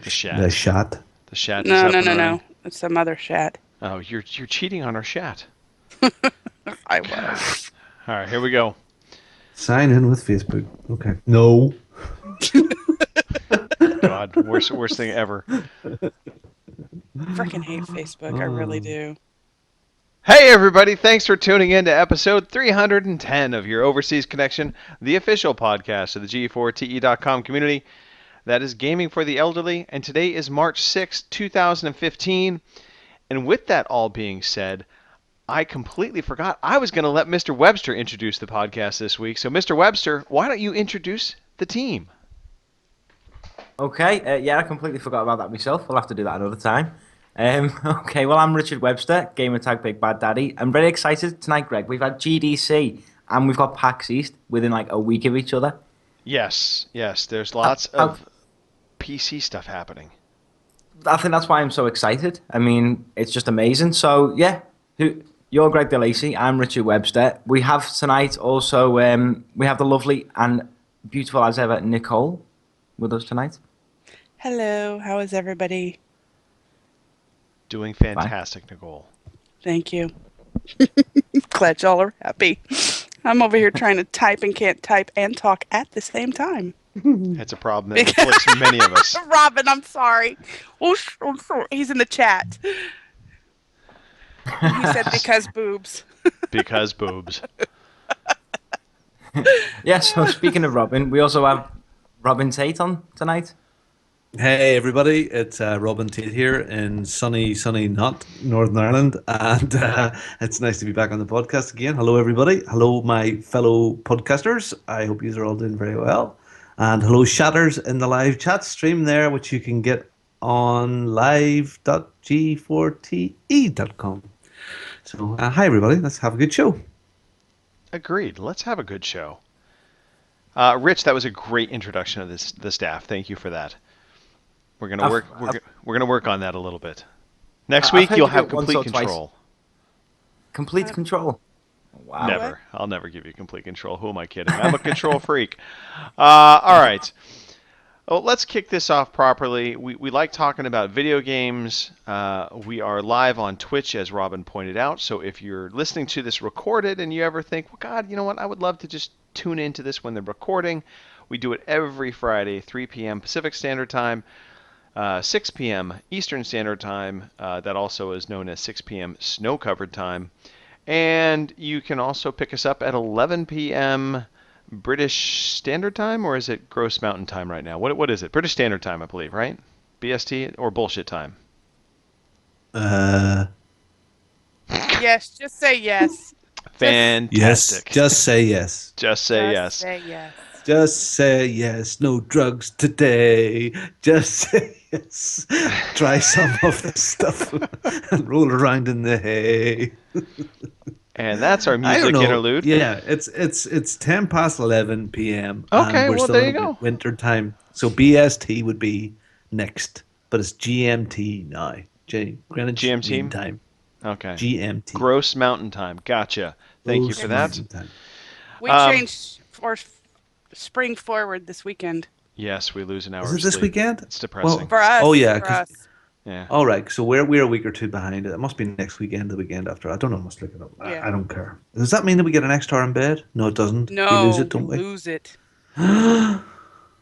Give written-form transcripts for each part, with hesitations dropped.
The Shat. The Shat. The Shat is No, up no, and no, running. no. It's some other Shat. Oh, you're cheating on our Shat. I was. All right, here we go. Sign in with Facebook. Okay. No. God, worst thing ever. Freaking hate Facebook. I really do. Hey everybody, thanks for tuning in to episode 310 of your Overseas Connection, the official podcast of the G4TE.com community. That is Gaming for the Elderly, and today is March 6, 2015. And with that all being said, I completely forgot I was going to let Mr. Webster introduce the podcast this week. So Mr. Webster, why don't you introduce the team? Okay, yeah, I completely forgot about that myself. We'll have to do that another time. Okay, well, I'm Richard Webster, gamer tag Big Bad Daddy. I'm very excited tonight, Greg. We've had GDC and we've got PAX East within like a week of each other. Yes, there's lots of PC stuff happening. I think that's why I'm so excited. I mean, it's just amazing. So, yeah, you're Greg DeLacy. I'm Richard Webster. We have tonight also, we have the lovely and beautiful as ever Nicole with us tonight. Hello. How is everybody? Doing fantastic, Nicole. Thank you. Glad y'all are happy. I'm over here trying to type and can't type and talk at the same time. It's a problem that afflicts many of us. Robin, I'm sorry. Oh, he's in the chat. He said because boobs. Because boobs. Yeah, so speaking of Robin, we also have Robin Tate on tonight. Hey everybody, it's Robin Tate here in sunny not Northern Ireland, and it's nice to be back on the podcast again. Hello everybody, hello my fellow podcasters. I hope you are all doing very well, and hello shatters in the live chat stream there, which you can get on live.g4te.com. So hi everybody, let's have a good show. Agreed. Let's have a good show. Rich, that was a great introduction of the staff. Thank you for that. We're gonna work. We're gonna work on that a little bit. Next week you'll have complete control. Complete control. Wow. Never. I'll never give you complete control. Who am I kidding? I'm a control freak. All right. Well, let's kick this off properly. We like talking about video games. We are live on Twitch, as Robin pointed out. So if you're listening to this recorded and you ever think, well, God, you know what? I would love to just tune into this when they're recording. We do it every Friday, 3 p.m. Pacific Standard Time. 6 p.m. Eastern Standard Time. That also is known as 6 p.m. Snow-Covered Time. And you can also pick us up at 11 p.m. British Standard Time, or is it Gross Mountain Time right now? What is it? British Standard Time, I believe, right? BST or bullshit time? Yes, just say yes. Fantastic. Yes, just say yes. Just say yes. Say yes. Just say yes, no drugs today. Just say yes. Try some of this stuff and roll around in the hay. And that's our music interlude. Yeah, it's 10 past 11 p.m. Okay, and we're well, still there you in go. winter time. So BST would be next, but it's GMT now. Greenwich GMT? Mean Time. Okay. GMT. Gross Mountain Time. Gotcha. Thank you for that. Mountain Time. We changed for spring forward this weekend. Yes, we lose an hour. Is it this weekend? It's depressing. Well, For us. oh yeah, For us. Yeah. all right, so we're a week or two behind. It must be next weekend, the weekend after. I don't know. I must look it up. Yeah. I don't care. Does that mean that we get an extra hour in bed? No, it doesn't. No, we lose it, don't we? lose it. I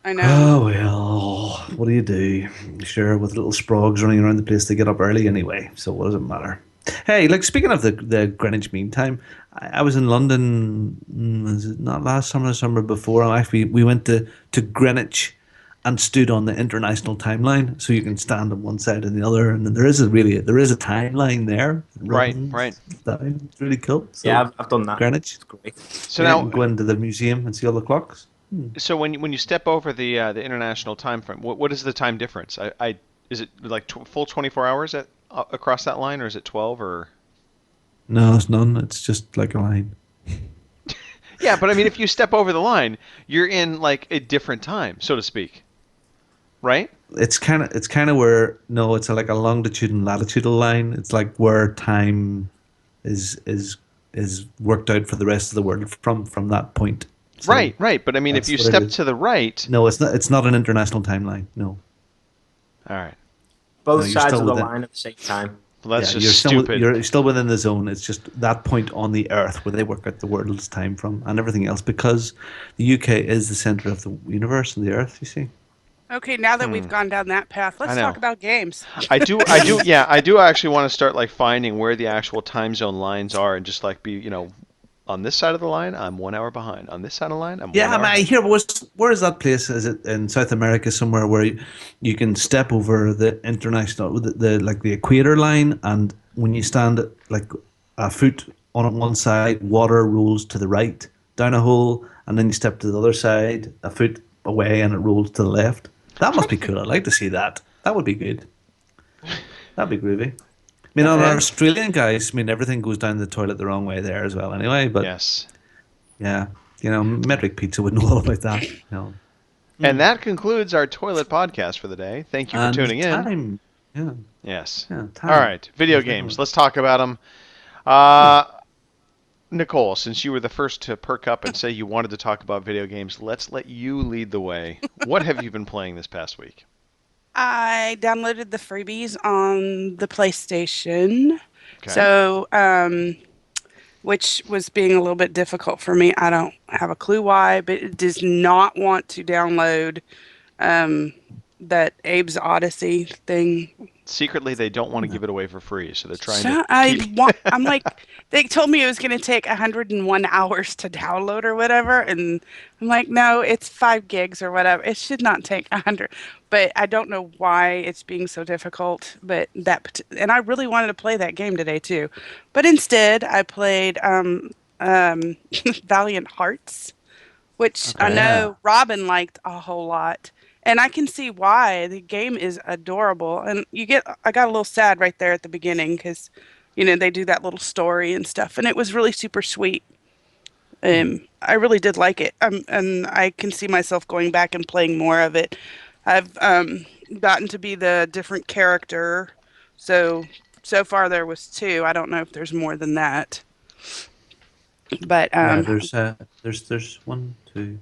know. Oh well, what do? Sure, with little sprogs running around the place, they get up early anyway. So what does it matter? Hey, like speaking of the Greenwich Mean Time, I was in London. Was it not last summer? The summer before? Actually, we went to Greenwich and stood on the international timeline, so you can stand on one side and the other, and then there is a timeline there. Right. Down. It's really cool. So, Yeah, I've done that. Greenwich. It's great. So You now, can go into the museum and see all the clocks. so when you step over the international time frame, what is the time difference? Is it like full 24 hours across that line, or is it 12 or? No, it's none. It's just like a line. Yeah, but I mean, if you step over the line, you're in like a different time, so to speak. Right? It's kind of where it's like a longitude and latitudinal line. It's like where time is worked out for the rest of the world from that point. So Right. But I mean, if that's you what it step is. to the right, No, it's not. It's not an international timeline. No. All right. Both No, you're sides still of the within- line at the same time. Well, that's yeah, just stupid. you're still within the zone. It's just that point on the Earth where they work out the world's time from and everything else, because the UK is the center of the universe and the Earth. You see. Okay, now that we've gone down that path, I let's know. talk about games. Yeah, I do actually want to start like finding where the actual time zone lines are and just like be, on this side of the line, I'm 1 hour behind. On this side of the line, I'm Yeah, 1 hour I ahead. hear. Where is that place? Is it in South America somewhere where you can step over the international, the like the equator line, and when you stand like a foot on one side, water rolls to the right down a hole, and then you step to the other side, a foot away, and it rolls to the left. That must be cool. I'd like to see that. That would be good. That'd be groovy. I mean, on our And- Australian guys, I mean, everything goes down the toilet the wrong way there as well, anyway. But Yes. yeah, Metric Pizza would know all about that. And that concludes our toilet podcast for the day. Thank you for And tuning in. time. Yeah, Yes. yeah, time. All right, video Yes, games. definitely. Let's talk about them. Nicole, since you were the first to perk up and say you wanted to talk about video games, let's let you lead the way. What have you been playing this past week? I downloaded the freebies on the PlayStation. Okay. So, which was being a little bit difficult for me. I don't have a clue why, but it does not want to download that Abe's Odyssey thing. Secretly, they don't want to give it away for free, so they're trying So to keep... I'm like, they told me it was going to take 101 hours to download or whatever, and I'm like, no, it's 5 gigs or whatever. It should not take 100. But I don't know why it's being so difficult. But and I really wanted to play that game today too, but instead I played Valiant Hearts, which I Okay. know Robin liked a whole lot. And I can see why. The game is adorable. And I got a little sad right there at the beginning because, they do that little story and stuff. And it was really super sweet. I really did like it. And I can see myself going back and playing more of it. I've gotten to be the different character. So far there was 2. I don't know if there's more than that. But Yeah, there's one, two,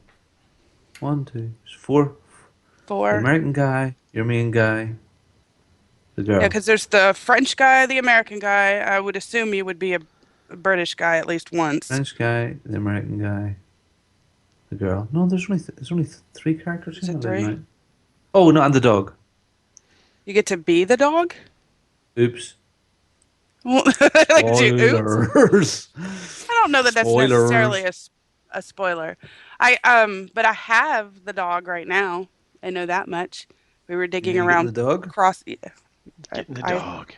there's 4. The 4. American guy, your main guy, the girl. Yeah, because there's the French guy, the American guy. I would assume you would be a British guy at least once. French guy, the American guy, the girl. No, there's only 3 characters. Is it in 3? right? Oh no, and the dog. You get to be the dog? Oops. Well, like, oops. Spoilers. I don't know that that's Spoilers. necessarily a spoiler. But I have the dog right now. I know that much. We were digging You getting around the dog? across. Yeah. Getting the I- dog.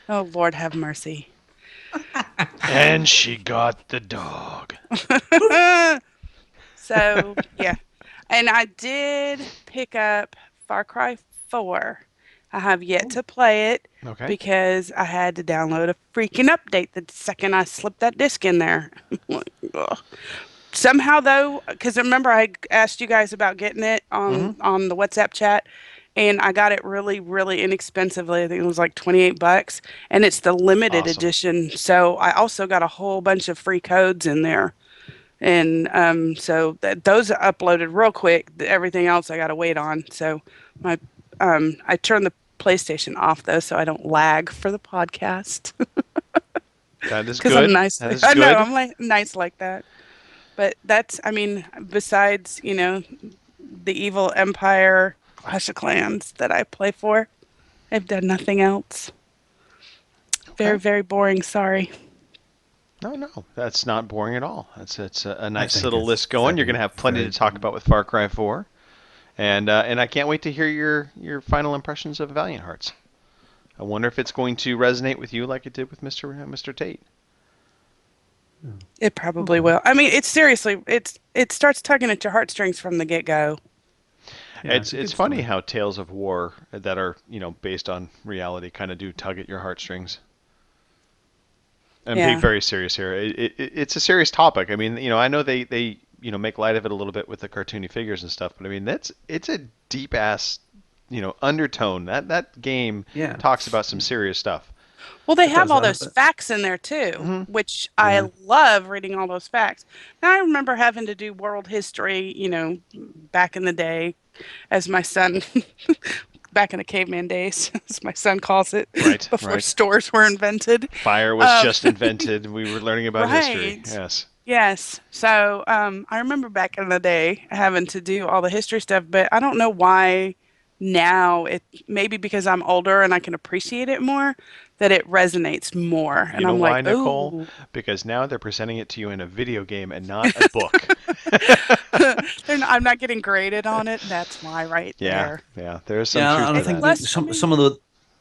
Oh Lord, have mercy. And she got the dog. So yeah, and I did pick up Far Cry 4. I have yet to play it Okay. because I had to download a freaking update the second I slipped that disc in there. Ugh. Somehow though, because remember I asked you guys about getting it on the WhatsApp chat, and I got it really, really inexpensively. I think it was like $28, and it's the limited Awesome. edition. So I also got a whole bunch of free codes in there. And those are uploaded real quick. Everything else I got to wait on. So I turned the PlayStation off though, so I don't lag for the podcast. That is Because good. I'm nice. That is I know good. I'm like nice like that. But besides the Evil Empire, Clash of Clans that I play for, I've done nothing else. Very, Okay. very boring. Sorry. No, that's not boring at all. It's a nice think little it's list going. You're very, gonna have plenty very to talk about with Far Cry 4, and I can't wait to hear your final impressions of Valiant Hearts. I wonder if it's going to resonate with you like it did with Mr. Tate. It probably will. I mean, it starts tugging at your heartstrings from the get-go. Yeah, it's a good funny story. how tales of war that are based on reality kind of do tug at your heartstrings. I'm being Yeah. very serious here. It's a serious topic. I mean, I know they make light of it a little bit with the cartoony figures and stuff, but I mean it's a deep ass undertone. That game Yeah. talks about some serious stuff. Well, they It have does all that a those bit. facts in there too, Mhm. which Yeah. I love reading all those facts. Now, I remember having to do world history, back in the day, as my son back in the caveman days, as my son calls it, Right, before right. stores were invented. Fire was Um, just invented. We were learning about history. right. Yes. Yes. So I remember back in the day having to do all the history stuff, but I don't know why now it maybe because I'm older and I can appreciate it more that it resonates more. You And know I'm why, like, Nicole? ooh, Because now they're presenting it to you in a video game and not a book. I'm not getting graded on it. That's why right Yeah, there. yeah. There's some Yeah, truth and I to Pay think that. the, less for some me. of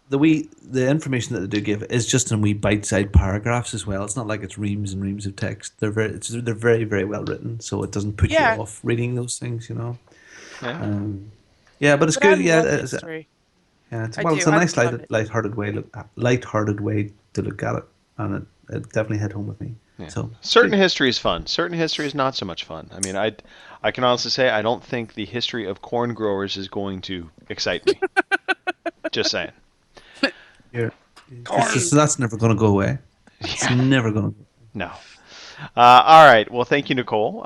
the information that they do give is just in wee bite-sized paragraphs as well. It's not like it's reams and reams of text. They're very very well written, so it doesn't put you Yeah, off reading those things. Yeah. Um, yeah, but it's but I good. love history. Yeah, I well, it's do. a I nice love it. light-hearted way to look at it, and it definitely hit home with me. Yeah. So Certain good. history is fun. Certain history is not so much fun. I mean, I can honestly say I don't think the history of corn growers is going to excite me. Just saying. Yeah, it's Corn. just that's never going to go away. It's Yeah. never going to. No. All right. Well, thank you, Nicole.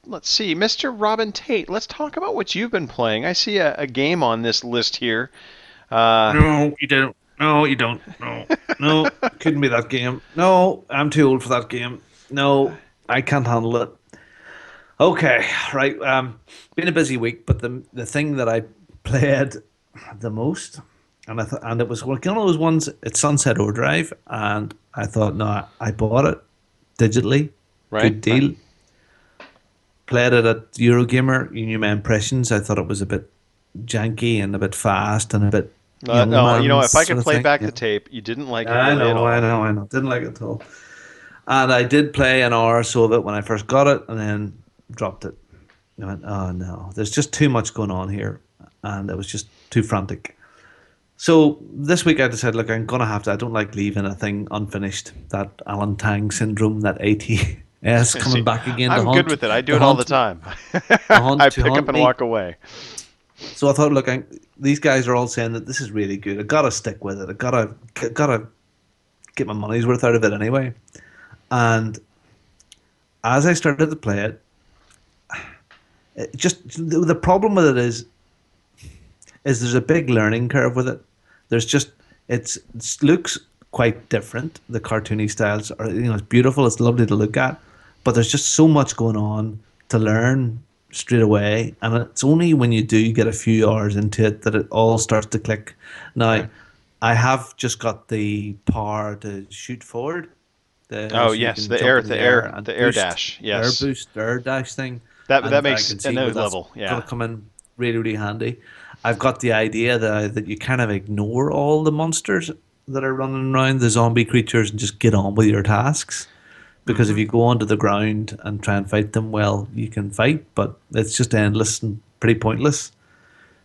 Let's see, Mr. Robin Tate. Let's talk about what you've been playing. I see a game on this list here. Uh, No, you don't. No, you don't. No, no, couldn't be that game. No, I'm too old for that game. No, I can't handle it. Okay, right. Been a busy week, but the thing that I played the most, and it was one of those ones. It's Sunset Overdrive, and I thought, no, I bought it digitally, right. good Right. deal. Played it at Eurogamer. You knew my impressions. I thought it was a bit janky and a bit fast and a bit young No. You know, man's if I sort could of play thing. back Yeah. the tape, you didn't like it I really at know, I all. know, I know. Didn't like it at all. And I did play an hour or so of it when I first got it, and then dropped it. I went, oh no, there's just too much going on here, and it was just too frantic. So this week I decided, look, I'm gonna have to. I don't like leaving a thing unfinished. That Alan Tang syndrome, that ATS coming See, back again I'm good with it. I do to it all the haunt, time. I to pick up haunt and me. walk away. So I thought, look, these guys are all saying that this is really good. I gotta stick with it. I gotta get my money's worth out of it anyway. And as I started to play it, just the problem with it is there's a big learning curve with it. There's just it looks quite different. The cartoony styles are, it's beautiful. It's lovely to look at, but there's just so much going on to learn straight away, and it's only when you do get a few hours into it that it all starts to click. Now, Right. I have just got the power to shoot forward. Oh So you yes, can the jump air, in the the air air, and the air boost, dash. Yes, air dash thing, that and I makes can a see new where that's level. going Yeah. to come in really, really handy. I've got the idea that you kind of ignore all the monsters that are running around, the zombie creatures, and just get on with your tasks. Because if Hmm. you go onto the ground and try and fight them, well, you can fight, but it's just endless and pretty pointless.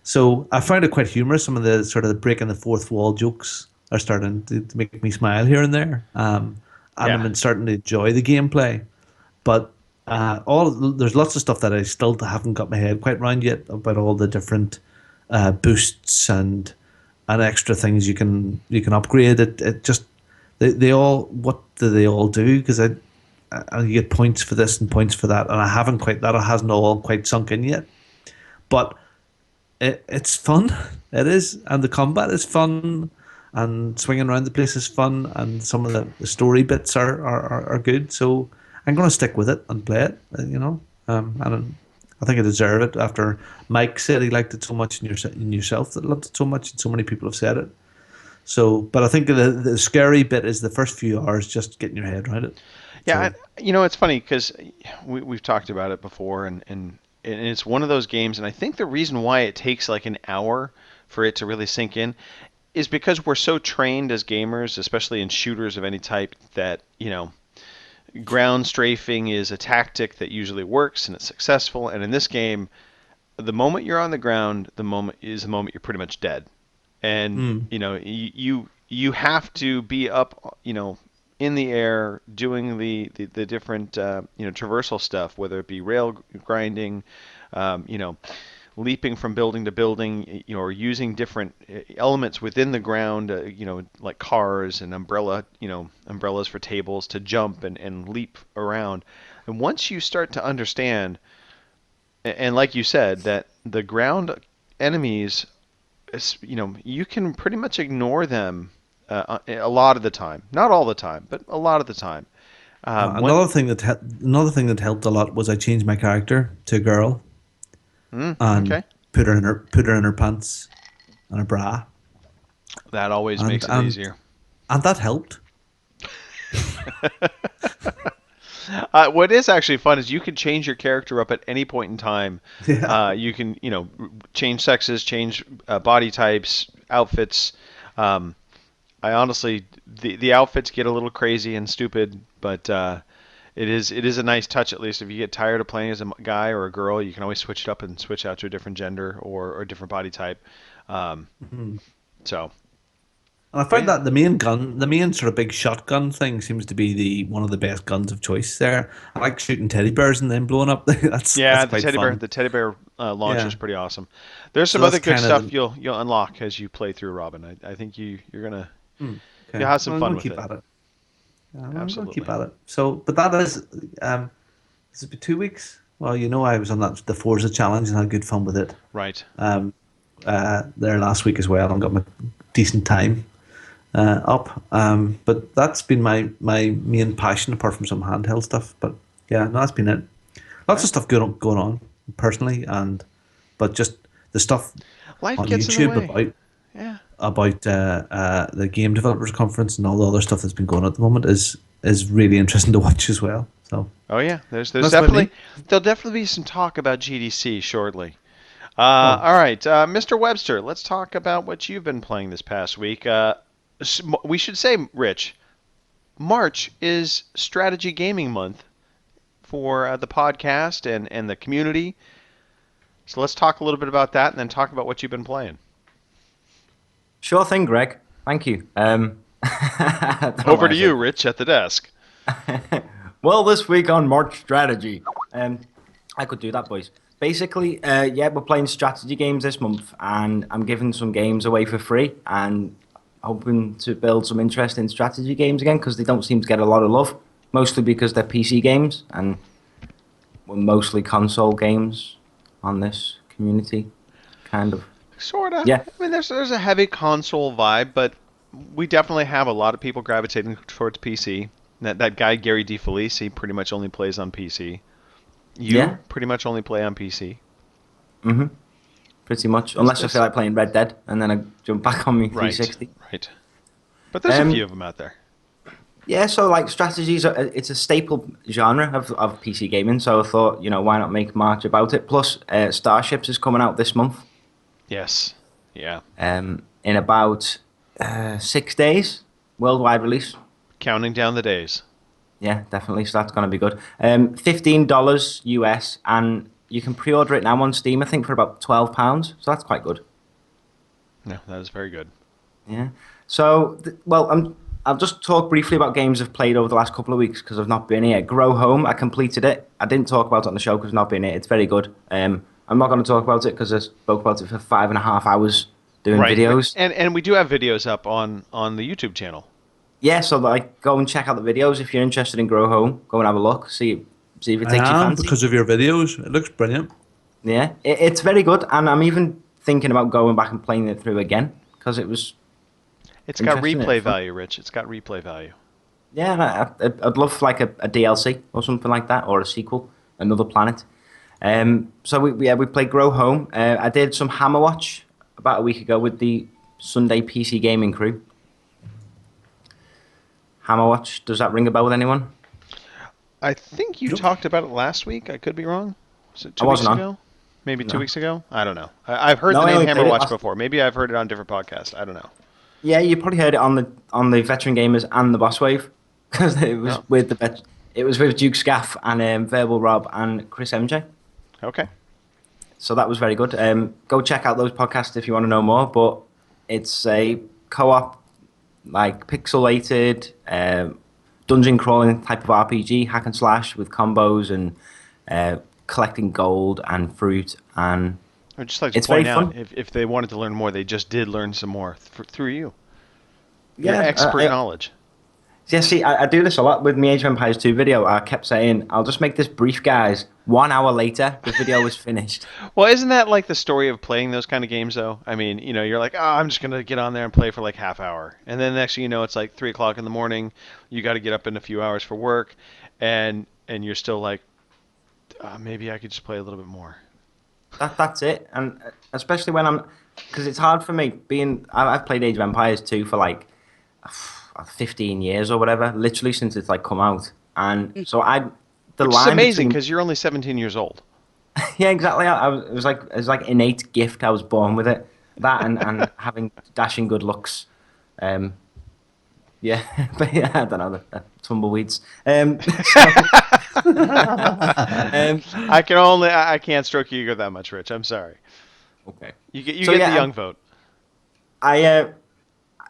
So I found it quite humorous. Some of the sort of the breaking the fourth wall jokes are starting to make me smile here and there. And Yeah. I'm starting to enjoy the gameplay. But there's lots of stuff that I still haven't got my head quite round yet about all the different boosts and extra things you can upgrade. It just they all, what do they all do? Because you get points for this and points for that, and I haven't quite, that hasn't all quite sunk in yet. But it's fun. It is, and the combat is fun, and swinging around the place is fun, and some of the story bits are good. So I'm going to stick with it and play it. And I think I deserve it after Mike said he liked it so much, and yourself that loved it so much, and so many people have said it. So, but I think the scary bit is the first few hours, just getting your head around it. Yeah, So it's funny because we've talked about it before, and it's one of those games, and I think the reason why it takes like an hour for it to really sink in is because we're so trained as gamers, especially in shooters of any type, that ground strafing is a tactic that usually works and it's successful. And in this game, the moment you're on the ground, the moment you're pretty much dead. And you have to be up, in the air doing the different traversal stuff, whether it be rail grinding, um, you know leaping from building to building, or using different elements within the ground, like cars and umbrellas for tables to jump and leap around. And once you start to understand, and like you said, that the ground enemies you can pretty much ignore them a lot of the time. Not all the time, but a lot of the time. When, Another thing that helped a lot was I changed my character to a girl and okay, put her in her pants and a bra, that always and makes it and easier. and that helped. What is actually fun is you can change your character up at any point in time. Yeah. You can, change sexes, change body types, outfits. Um, I honestly, the outfits get a little crazy and stupid, but it is a nice touch at least. If you get tired of playing as a guy or a girl, you can always switch it up and switch out to a different gender or a different body type. Um, so, And I but found yeah. that the main sort of big shotgun thing seems to be the one of the best guns of choice there. I like shooting teddy bears and then blowing up. That's Yeah, the quite teddy bear, fun. the teddy bear launcher is Yeah. pretty awesome. There's So some other that's good kind of stuff the you'll unlock as you play through, Robin. I think you're gonna okay. you'll have some Well, I'm fun gonna with keep it. at it. Yeah, well, I'm gonna keep Absolutely. at it. So, but that is has it been 2 weeks? Well, I was on the Forza challenge and had good fun with it. Right. Um, there last week as well and got my decent time up. But that's been my main passion apart from some handheld stuff. But yeah, no, that's been it. Lots of Right. stuff going on personally, but just the stuff Life on gets in the YouTube way. about Yeah. the game developers conference and all the other stuff that's been going on at the moment is really interesting to watch as well. So Oh yeah. There's that's about me. there'll definitely be some talk about GDC shortly. Oh, All right, Mr. Webster, let's talk about what you've been playing this past week. We should say, Rich, March is Strategy Gaming Month for the podcast and the community. So let's talk a little bit about that and then talk about what you've been playing. Sure thing, Greg. Thank you. I don't know Over why to I you, said Rich, at the desk. well, this week on March Strategy. I could do that, boys. Basically, yeah, we're playing strategy games this month, and I'm giving some games away for free, and hoping to build some interest in strategy games again because they don't seem to get a lot of love, mostly because they're PC games, and we're mostly console games on this community, kind of. Sorta. Yeah, I mean, there's a heavy console vibe, but we definitely have a lot of people gravitating towards PC. That guy Gary DeFelice, he pretty much only plays on PC. yeah, You pretty much only play on PC. mm-hmm. Pretty much. There's Unless I feel this, like playing Red Dead, and then I jump back on me right, 360. right. But there's a few Um, of them out there. Yeah, so like strategies, it's a staple genre of PC gaming. So I thought, why not make March about it? Plus, Starships is coming out this month, Yes. Yeah. in about 6 days, worldwide release. Counting down the days. Yeah, definitely. So that's gonna be good. $15 US, and you can pre-order it now on Steam. I think for about £12. So that's quite good. No, that is very good. Yeah. So, well, I'll just talk briefly about games I've played over the last couple of weeks because I've not been here. Grow Home, I completed it. I didn't talk about it on the show because I've not been here. It's very good. I'm not going to talk about it because I spoke about it for 5.5 hours doing Right. videos. And we do have videos up on the YouTube channel. Yeah, so like go and check out the videos if you're interested in Grow Home. Go and have a look. See if it I takes your am fancy. because of your videos. It looks brilliant. Yeah, it's very good, and I'm even thinking about going back and playing it through again because it was. It's got Interesting, replay it's fun. value, Rich. It's got replay value. Yeah, and I'd love like a DLC or something like that, or a sequel, Another Planet. So we played Grow Home. I did some Hammerwatch about a week ago with the Sunday PC gaming crew. Hammerwatch, does that ring a bell with anyone? I think you Nope. talked about it last week. I could be wrong. Was it I 2 weeks wasn't on. ago? Maybe 2 No. weeks ago? I don't know. I've heard No, the I name only played it Hammerwatch last. before. Maybe I've heard it on different podcasts. I don't know. Yeah, you probably heard it on the Veteran Gamers and the Boss Wave because it was Oh, with it was with Duke Scaff and Verbal Rob and Chris MJ. okay. So that was very good. Go check out those podcasts if you want to know more. But it's a co-op, like pixelated, dungeon crawling type of RPG, hack and slash with combos and collecting gold and fruit. And I'd just like to it's very point out, fun. if they wanted to learn more, they just did learn some more through you. Your Yeah, expert knowledge. Yeah, see, I do this a lot with my Age of Empires 2 video. I kept saying, I'll just make this brief, guys. 1 hour later, the video was finished. Well, isn't that like the story of playing those kind of games, though? I mean, you're like, oh, I'm just gonna get on there and play for like half hour, and then next thing you know, it's like 3 o'clock in the morning. You got to get up in a few hours for work, and you're still like, maybe I could just play a little bit more. That's it. And especially when because it's hard for me I've played Age of Empires 2 for like 15 years or whatever, literally since it's like come out. And so the Which is line amazing between, because you're only 17 years old. yeah, exactly. It was like innate gift. I was born with it. That and having dashing good looks. Yeah, but yeah, I don't know the tumbleweeds. I can't stroke your ego that much, Rich. I'm sorry. Okay. You get So, the yeah, young vote.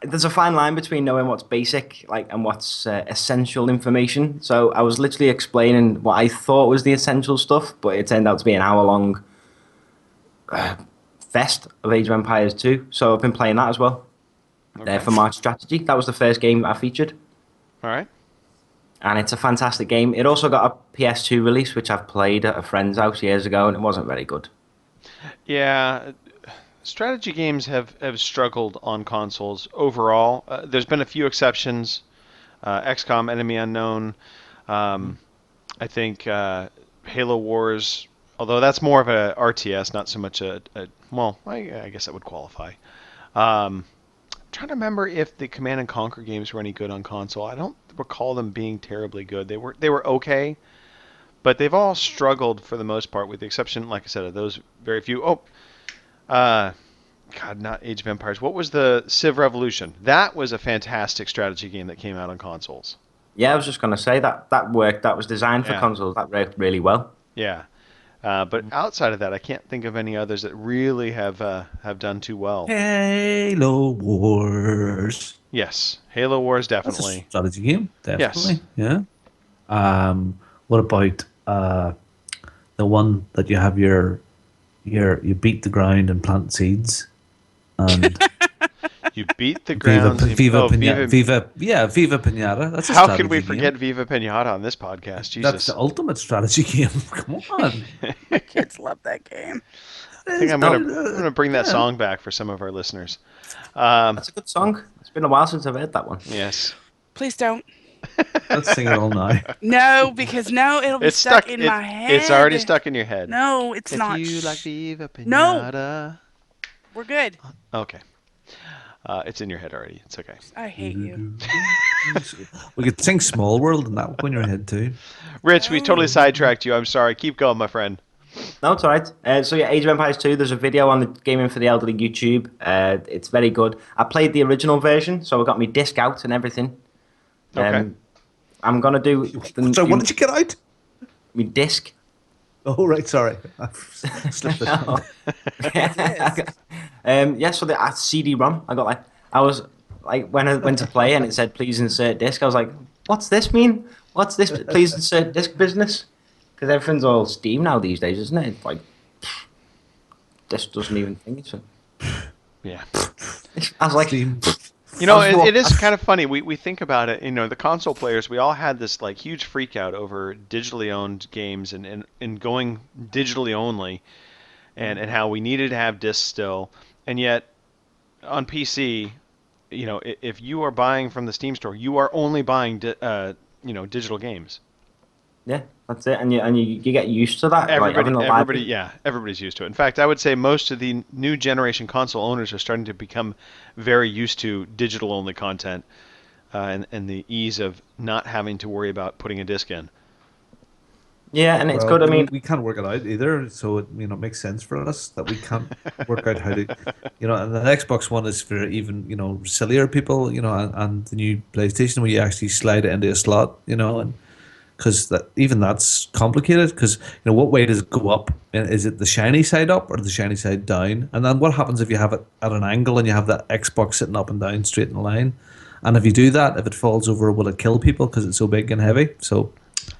There's a fine line between knowing what's basic, and what's essential information. So I was literally explaining what I thought was the essential stuff, but it turned out to be an hour-long fest of Age of Empires 2. So I've been playing that as well. Okay. For March Strategy. That was the first game I featured. All right. And it's a fantastic game. It also got a PS2 release, which I've played at a friend's house years ago, and it wasn't very good. Yeah, strategy games have struggled on consoles overall. There's been a few exceptions. XCOM, Enemy Unknown. I think Halo Wars, although that's more of a RTS, not so much I guess that would qualify. Trying to remember if the Command and Conquer games were any good on console. I don't recall them being terribly good. They were okay, but they've all struggled for the most part, with the exception, like I said, of those very few. God, not Age of Empires. What was the Civ Revolution? That was a fantastic strategy game that came out on consoles. Yeah, I was just going to say that worked. That was designed for Yeah. consoles. That worked really well. Yeah, but outside of that, I can't think of any others that really have done too well. Halo Wars. Yes, Halo Wars That's a definitely. strategy game, definitely. Yes. Yeah. What about the one that you have you beat the ground and plant seeds, and You beat the ground. Viva Pinata. That's a How strategy could we game. forget Viva Pinata on this podcast? Jesus. That's the ultimate strategy game. Come on. Kids love that game. I think I'm gonna bring that song back for some of our listeners. That's a good song. It's been a while since I've heard that one. Yes. Please don't. Let's sing it all now. No, because it'll be It's stuck in my head. It's already stuck in your head. No, it's if not. you Shh. like Viva No. Pinata. We're good. Okay. It's in your head already. It's okay. I hate you. We could sing Small World and that would go in your head too. Rich, we totally sidetracked you. I'm sorry. Keep going, my friend. No, it's all right. So yeah, Age of Empires 2, there's a video on the Gaming for the Elderly YouTube. It's very good. I played the original version, so I got my disc out and everything. Okay. I'm going to do... So what did you get out? My disc. Oh, right, sorry. I've slipped it. Yeah, so the CD-ROM, I was like, when I went to play and it said, please insert disc, I was like, what's this mean? What's this, please insert disc business? Because everything's all Steam now these days, isn't it? It's like, disc doesn't even think it's Yeah. I was like, Steam. It is kind of funny. We think about it. The console players, we all had this like huge freak out over digitally owned games and going digitally only, and how we needed to have discs still. And yet, on PC, if you are buying from the Steam store, you are only buying digital games. yeah, that's it. And you get used to that. Everybody's used to it. In fact, I would say most of the new generation console owners are starting to become very used to digital only content, and the ease of not having to worry about putting a disc in. Yeah, and it's Well, good. I mean, we can't work it out either, so it makes sense for us that we can't work out how to, and the Xbox One is for even sillier people, and the new PlayStation where you actually slide it into a slot, and because that's complicated. Because what way does it go up? Is it the shiny side up or the shiny side down? And then what happens if you have it at an angle and you have that Xbox sitting up and down straight in a line? And if you do that, if it falls over, will it kill people because it's so big and heavy? So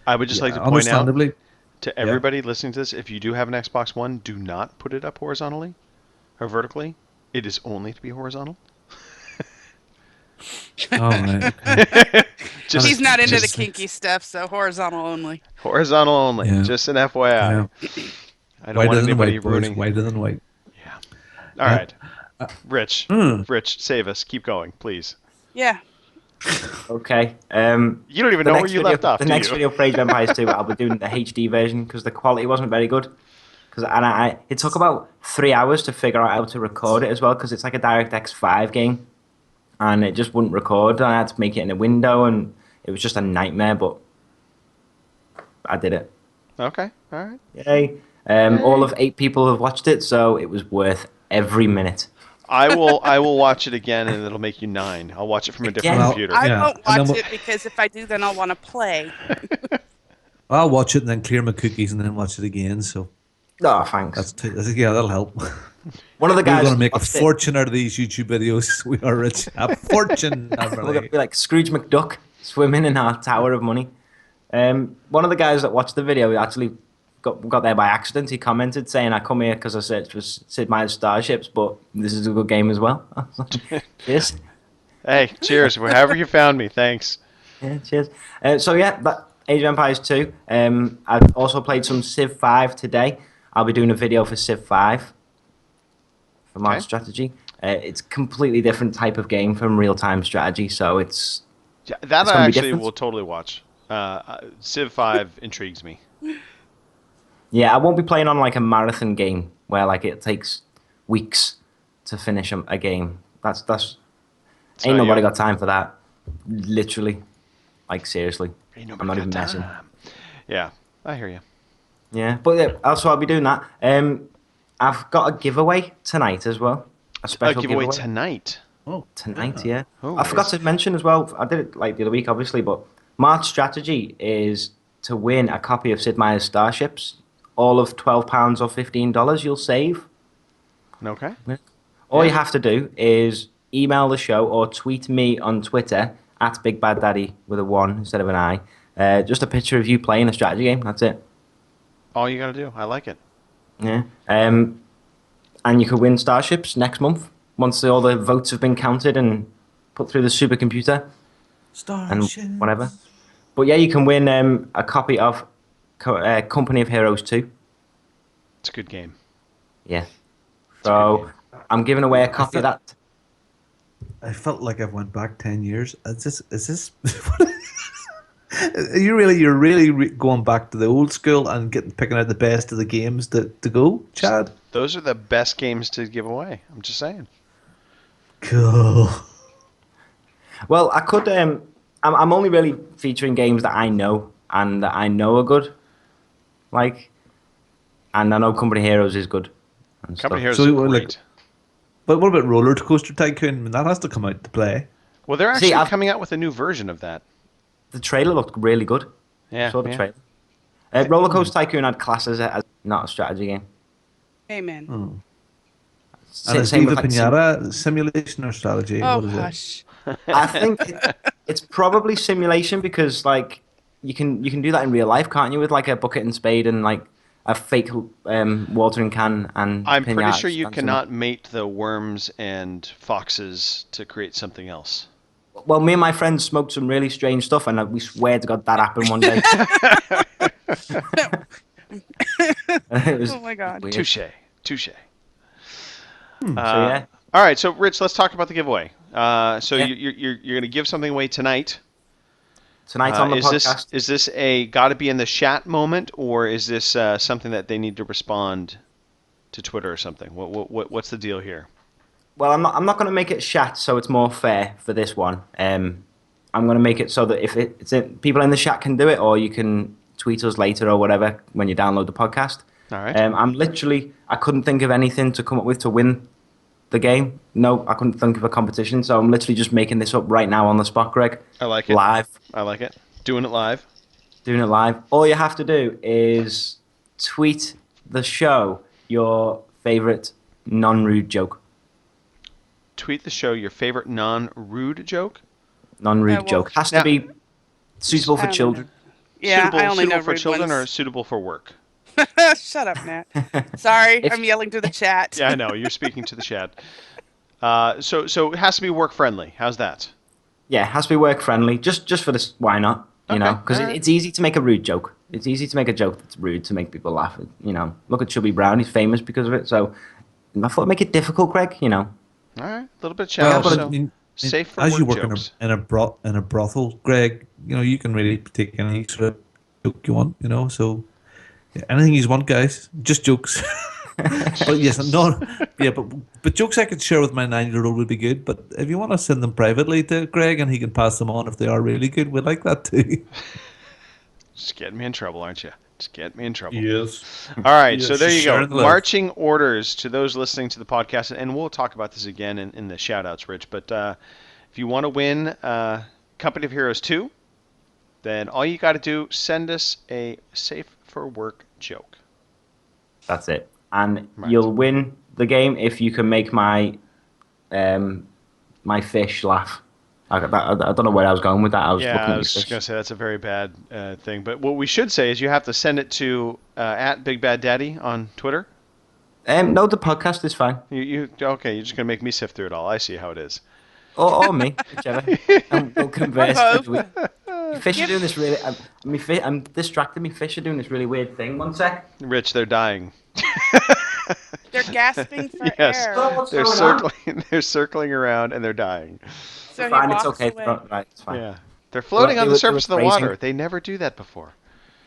I would just like to point out understandably, to everybody listening to this, if you do have an Xbox One, do not put it up horizontally or vertically. It is only to be horizontal. all right. Okay. Just He's not into the just- kinky stuff, so horizontal only. horizontal only. Yeah. Just an FYI. Yeah. I don't Whiter want than anybody white, boys. ruining. Whiter than white. All right, Rich. Hmm. Rich, save us. Keep going, please. Yeah. Okay. You don't even know where you left off. The do next you? video for Age of Empires 2, I'll be doing the HD version because the quality wasn't very good. It took about 3 hours to figure out how to record it as well because it's like a DirectX 5 game, and it just wouldn't record. And I had to make it in a window, and it was just a nightmare. But I did it. Okay. All right. Yay! All of 8 people have watched it, so it was worth every minute. I will watch it again, and it'll make you 9. I'll watch it from a different Again? computer. I Yeah, won't and then watch we'll- it because if I do, then I'll want to play. I'll watch it and then clear my cookies and then watch it again. So Oh, thanks. yeah, that'll help. One of the We're guys going to make a watched it. fortune out of these YouTube videos. We are rich. A fortune. We're gonna Everly. be like Scrooge McDuck swimming in our tower of money. One of the guys that watched the video actually got there by accident. He commented saying, "I come here because I searched for Sid Meier's Starships, but this is a good game as well." Cheers. Hey, cheers. Wherever you found me, thanks. Yeah, cheers. So yeah, that Age of Empires 2. I've also played some Civ 5 today. I'll be doing a video for Civ 5 for March Okay. Strategy. It's a completely different type of game from real-time strategy, so it's Yeah, that It's I gonna be actually different. will totally watch. Civ 5 intrigues me. yeah. I won't be playing on like a marathon game where like it takes weeks to finish a game. That's ain't not nobody you. got time for that. Literally, like seriously. Ain't I'm nobody not got even messing. time. Yeah, I hear you. Yeah, but yeah, also I'll be doing that. I've got a giveaway tonight as well. A A special giveaway tonight. Oh, tonight. Yeah, Oh, I forgot nice. to mention as well. I did it like the other week, obviously, but March strategy is to win a copy of Sid Meier's Starships. All of £12 or $15 you'll save. Okay. All you Yeah. have to do is email the show or tweet me on Twitter at Big Bad Daddy with a 1 instead of an I. Just a picture of you playing a strategy game. That's it. All you gotta do. I like it. Yeah. And you could win Starships next month once all the votes have been counted and put through the supercomputer and Starship. whatever. But yeah, you can win a copy of Company of Heroes 2. It's a good game. Yeah. a good So I'm giving away a copy of that. I felt like I've went back 10 years. Is this you're really going back to the old school and picking out the best of the games to go, Chad? Those are the best games to give away. I'm just saying. Cool. Well, I could. I'm only really featuring games that I know and that I know are good. Like, and I know Company Heroes is good. And Company stuff. Heroes So, is like- great. But what about Roller Coaster Tycoon? I mean, that has to come out to play. Well, they're See, actually I've- coming out with a new version of that. The trailer looked really good. Yeah. I saw the yeah. trailer. Roller Coaster Tycoon had classes as not a strategy game. Amen. And Same is with, Viva like, Pinata simulation or strategy? Oh, What is it? hush. I think it's probably simulation because like you can do that in real life, can't you? With like a bucket and spade and like a fake watering can and. I'm pretty pinatas sure you dancing. cannot mate the worms and foxes to create something else. Well, me and my friends smoked some really strange stuff, and we swear to God that happened one day. It was Oh my God. weird. Touche. Touche. So yeah, All right, so Rich, let's talk about the giveaway. So Yeah. you're going to give something away tonight. tonight on the is podcast. this a got to be in the chat moment, or is this something that they need to respond to Twitter or something? What's the deal here? Well, I'm not going to make it chat, so it's more fair for this one. I'm going to make it so that if people in the chat can do it, or you can tweet us later or whatever when you download the podcast. All right. I couldn't think of anything to come up with to win the game. No, I couldn't think of a competition, so I'm literally just making this up right now on the spot, Greg. I like it. Live, I like it. Doing it live. doing it live. All you have to do is tweet the show your favorite non-rude joke. Tweet the show your favorite non-rude joke. Non-rude Yeah, well, joke has now- to be suitable I for only children. know- Yeah, suitable I only know suitable for rude children or ones. suitable for work. Shut up, Nat. Sorry, If- I'm yelling to the chat. Yeah, I know. You're speaking to the chat. So it has to be work friendly. How's that? Yeah, it has to be work friendly. Just for this, why not? You know, Okay, because alright. it's easy to make a rude joke. It's easy to make a joke that's rude to make people laugh. You know, look at Chubby Brown; he's famous because of it. So I thought make it difficult, Greg. You know, All right, a little bit of Well, challenge. but So I mean, safe for as work you work jokes. in a brothel, Greg, you know you can really take any sort of joke you want. You know, so yeah, anything you want, guys, just jokes. But yes, no, yeah, but jokes I could share with my 9-year-old would be good. But if you want to send them privately to Greg and he can pass them on if they are really good, we'd like that too. Just getting me in trouble, aren't you? Just getting me in trouble. Yes. All right, Yes, so there you go. sharing the love. Marching orders to those listening to the podcast, and we'll talk about this again in the shout-outs, Rich. But if you want to win Company of Heroes 2, then all you got to do, send us a safe for work joke. that's it. And Right. you'll win the game if you can make my my fish laugh. I don't know where I was going with that. I was Yeah, looking I at was my just fish. going to say that's a very bad thing. But what we should say is you have to send it to at Big Bad Daddy on Twitter. No, the podcast is fine. Okay? You're just going to make me sift through it all. I see how it is. Or me, whichever. And we'll converse. Both. Fish are doing this really. I'm distracted. My fish are doing this really weird thing. One sec. Rich, they're dying. They're gasping for Yes. air. What's They're going on? circling. They're circling around and they're dying. So he Fine, it's walks okay. away. Right, it's fine. Yeah, they're floating They on the were- surface of they the were water. grazing. They never do that before.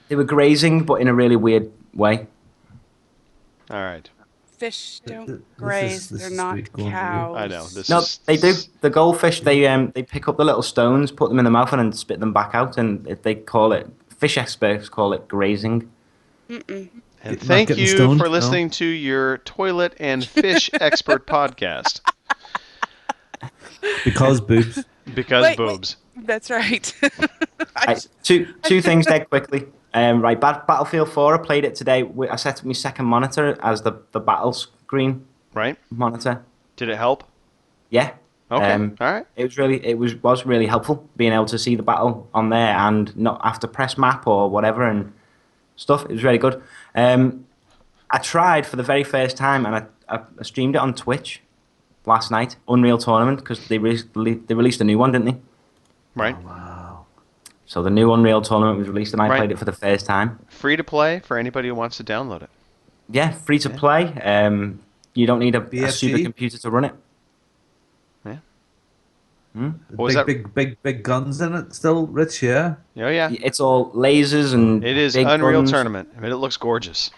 They were grazing, but in a really weird way. All right. Fish This don't is- graze. this They're is not sweet going through. cows. I know this No, is. they do. The goldfish, they pick up the little stones, put them in the mouth, and then spit them back out. And they call it. Fish experts call it grazing. And Not thank getting you stoned, for no? listening to your toilet and fish expert podcast. Because boobs. Because Wait, boobs. That's right. Right, two things there quickly. Right, Battlefield 4. I played it today. I set up my second monitor as the battle screen Right? monitor. Did it help? Yeah. Okay. All right. It was really helpful being able to see the battle on there and not have to press map or whatever and stuff. It was really good. I tried for the very first time and I streamed it on Twitch last night. Unreal Tournament because they released a new one, didn't they? Right. Wow. So the new Unreal Tournament was released and I Right. played it for the first time. Free to play for anybody who wants to download it. Yeah, free to play. You don't need a BFG? supercomputer to run it. Yeah. Hmm? What was Big, that? big guns in it still, Rich, yeah? Oh yeah. It's all lasers and It is big Unreal guns. Tournament. I mean, it looks gorgeous.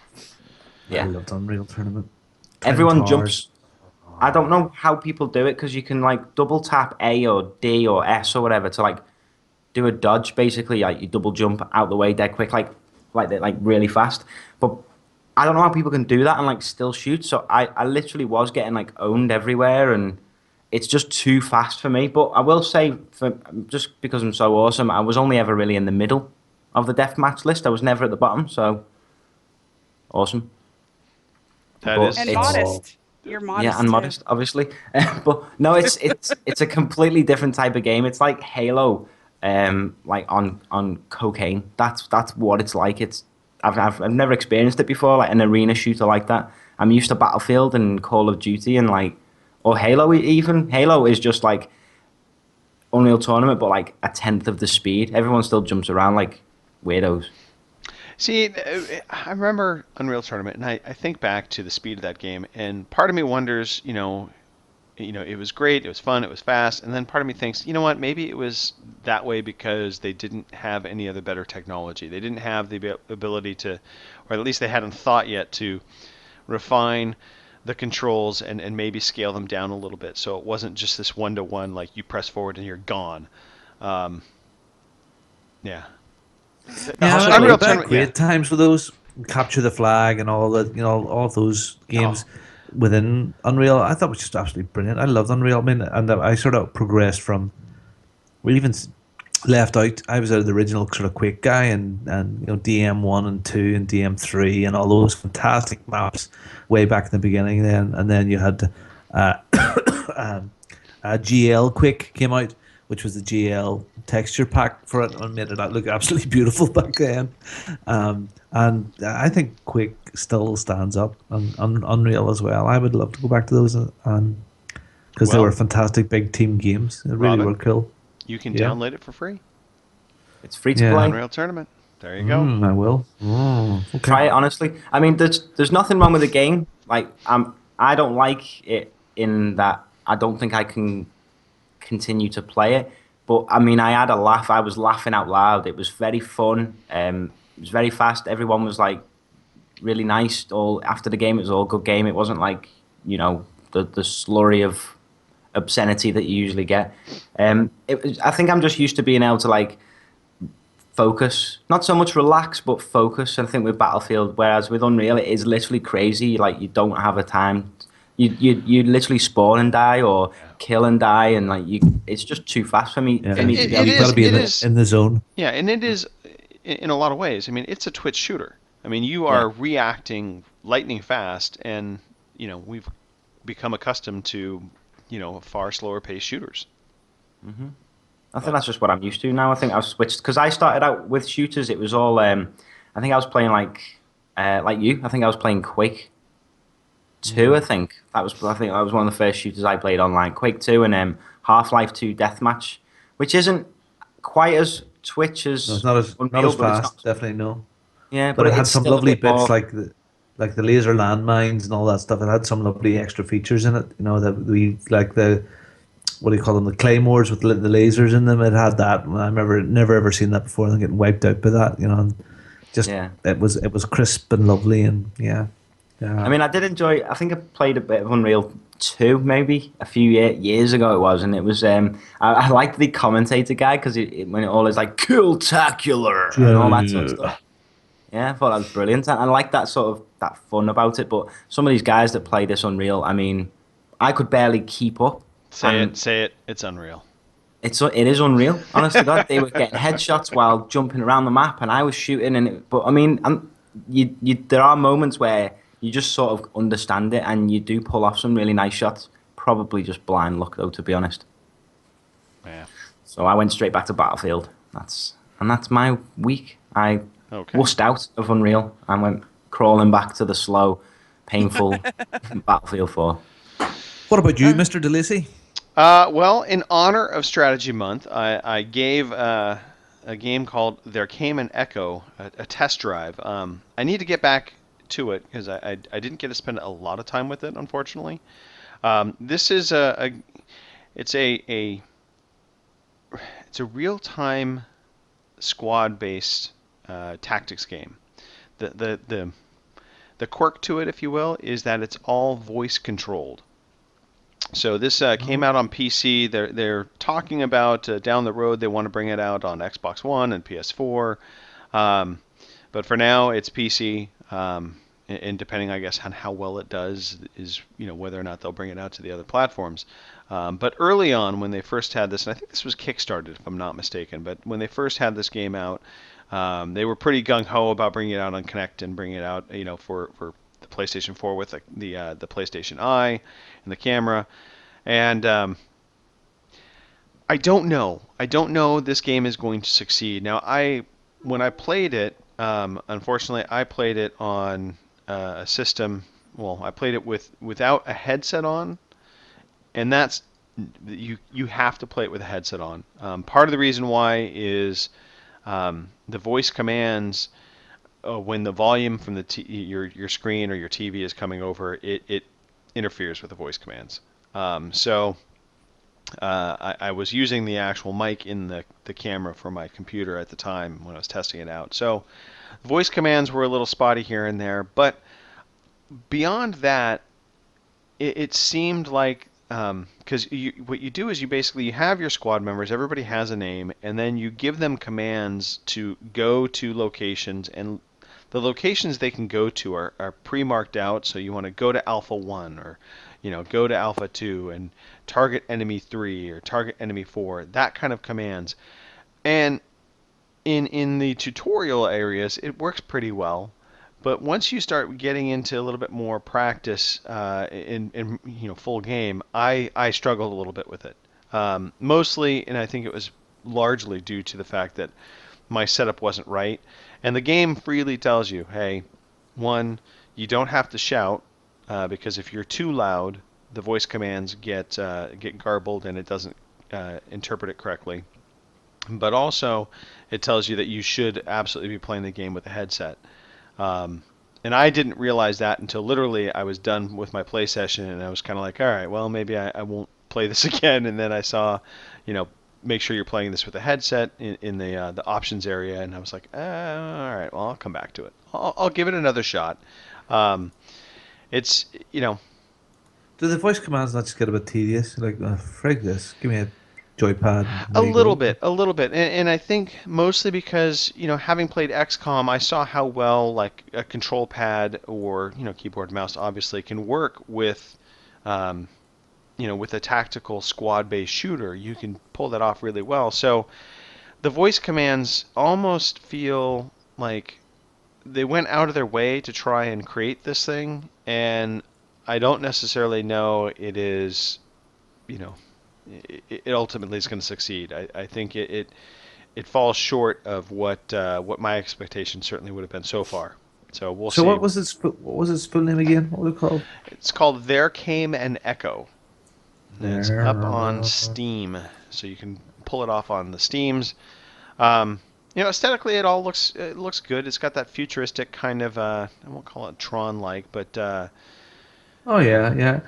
I Yeah. loved Unreal Tournament. Everyone Twin jumps. Towers. I don't know how people do it because you can like double tap A or D or S or whatever to like do a dodge. Basically, like you double jump out the way dead quick, like really fast. But I don't know how people can do that and like still shoot. So I literally was getting like owned everywhere, and it's just too fast for me. But I will say, just because I'm so awesome, I was only ever really in the middle of the deathmatch list. I was never at the bottom. So awesome. That But is. and It's- modest. You're modest. Yeah, and too. modest, obviously. But no, it's a completely different type of game. It's like Halo, like on cocaine. That's what it's like. I've never experienced it before, like an arena shooter like that. I'm used to Battlefield and Call of Duty and like, or Halo even. Halo is just like Unreal Tournament, but like a tenth of the speed. Everyone still jumps around like weirdos. See, I remember Unreal Tournament, and I think back to the speed of that game, and part of me wonders, it was great, it was fun, it was fast, and then part of me thinks, you know what, maybe it was that way because they didn't have any other better technology. They didn't have the ability to, or at least they hadn't thought yet to refine the controls and maybe scale them down a little bit, so it wasn't just this one-to-one, like you press forward and you're gone. Yeah. Yeah, Also, I Unreal remember Tournament, great yeah. times for those. Capture the Flag and all that, all of those games within Unreal. I thought it was just absolutely brilliant. I loved Unreal. I mean, and I sort of progressed from, we even left out. I was out of the original sort of Quake guy, and DM1 and 2 and DM3 and all those fantastic maps way back in the beginning. And then you had GL Quake came out, which was the GL texture pack for it, and made it look absolutely beautiful back then. And I think Quake still stands up, and Unreal as well. I would love to go back to those, and because they Well, were fantastic big team games. They really Robin? were cool. You can Yeah. download it for free. It's free to Yeah. play. Unreal Tournament. There you go. I will. Okay. Try it honestly. I mean, there's nothing wrong with the game. Like I don't like it in that I don't think I can continue to play it. But I mean, I had a laugh. I was laughing out loud. It was very fun. It was very fast. Everyone was like really nice. All after the game, it was all good game. It wasn't like the slurry of obscenity that you usually get. I think I'm just used to being able to like focus, not so much relax, but focus. And I think with Battlefield, whereas with Unreal, it is literally crazy. Like you don't have a time. You literally spawn and die or kill and die, and like it's just too fast for me. Yeah. For me to It- be it able You've to got to be it in is- in the zone. Yeah, and it is in a lot of ways. I mean, it's a Twitch shooter. I mean, you are reacting lightning fast, and we've become accustomed to far slower paced shooters. I think that's just what I'm used to now. I think I've switched because I started out with shooters. It was all. I think I was playing like you. I think I was playing Quake 2. I think that was. I think that was one of the first shooters I played online. Quake 2 and Half-Life 2 Deathmatch, which isn't quite as Twitch as No, it's not as Unreal, but it's fast. not. Definitely no. Yeah, But it had it's some still a lovely bit more- bits like the laser landmines and all that stuff. It had some lovely extra features in it. That we like the what do you call them? The claymores with the lasers in them. It had that. I've never ever seen that before. And getting wiped out by that. And just Yeah. it was crisp and lovely and yeah. I mean, I did enjoy. I think I played a bit of Unreal 2, maybe a few years ago it was, and it was. I liked the commentator guy because when it all is like "Kill-tacular" and all that sort of stuff. Yeah, I thought that was brilliant, and I like that sort of that fun about it. But some of these guys that play this Unreal, I mean, I could barely keep up. Say And it, say it. It's unreal. it is unreal. Honestly, God, they were getting headshots while jumping around the map, and I was shooting. But I mean, there are moments where you just sort of understand it, and you do pull off some really nice shots. Probably just blind luck, though, to be honest. Yeah. So I went straight back to Battlefield. That's my week. I Okay. wussed out of Unreal and went crawling back to the slow, painful Battlefield 4. What about you, Mr. DeLacy? Well, in honor of Strategy Month, I gave a game called There Came an Echo a test drive. I need to get back to it because I didn't get to spend a lot of time with it, unfortunately. This is it's a real-time squad-based tactics game. The quirk to it, if you will, is that it's all voice controlled. So this came out on PC. They're talking about down the road they want to bring it out on Xbox One and PS4, but for now it's PC. And depending, I guess, on how well it does is whether or not they'll bring it out to the other platforms. But early on, when they first had this, and I think this was kickstarted if I'm not mistaken, but when they first had this game out, they were pretty gung ho about bringing it out on Kinect and bringing it out, for the PlayStation 4 with the PlayStation Eye and the camera. And I don't know. I don't know this game is going to succeed. Now, when I played it, unfortunately, I played it on a system. Well, I played it without a headset on, and that's you have to play it with a headset on. Part of the reason why is the voice commands. When the volume from your screen or your TV is coming over, it interferes with the voice commands. So I was using the actual mic in the camera for my computer at the time when I was testing it out. So voice commands were a little spotty here and there, but beyond that, it seemed like because what you do is you have your squad members, everybody has a name, and then you give them commands to go to locations, and the locations they can go to are pre-marked out. So you want to go to Alpha 1 or go to Alpha 2 and target enemy 3 or target enemy 4, that kind of commands. And in the tutorial areas, it works pretty well. But once you start getting into a little bit more practice in full game, I struggled a little bit with it. Mostly, and I think it was largely due to the fact that my setup wasn't right. And the game freely tells you, hey, one, you don't have to shout because if you're too loud, the voice commands get garbled and it doesn't interpret it correctly. but also it tells you that you should absolutely be playing the game with a headset. And I didn't realize that until literally I was done with my play session, and I was kind of like, all right, well, maybe I won't play this again. And then I saw, make sure you're playing this with a headset in the options area, and I was like, all right, well, I'll come back to it. I'll give it another shot. It's, Do the voice commands not just get a bit tedious? Like, frig this. Give me a joypad. and a there you little go. bit, and I think mostly because having played XCOM, I saw how well like a control pad or keyboard mouse obviously can work with, with a tactical squad-based shooter. You can pull that off really well. So the voice commands almost feel like they went out of their way to try and create this thing, and I don't necessarily know it is, it ultimately is going to succeed. I think it falls short of what my expectations certainly would have been so far. So we'll So see. what was its full name again? What was it called? It's called There Came an Echo. And it's up on There- Steam, so you can pull it off on the Steams. Aesthetically, it looks good. It's got that futuristic kind of I won't call it Tron-like, but Oh yeah.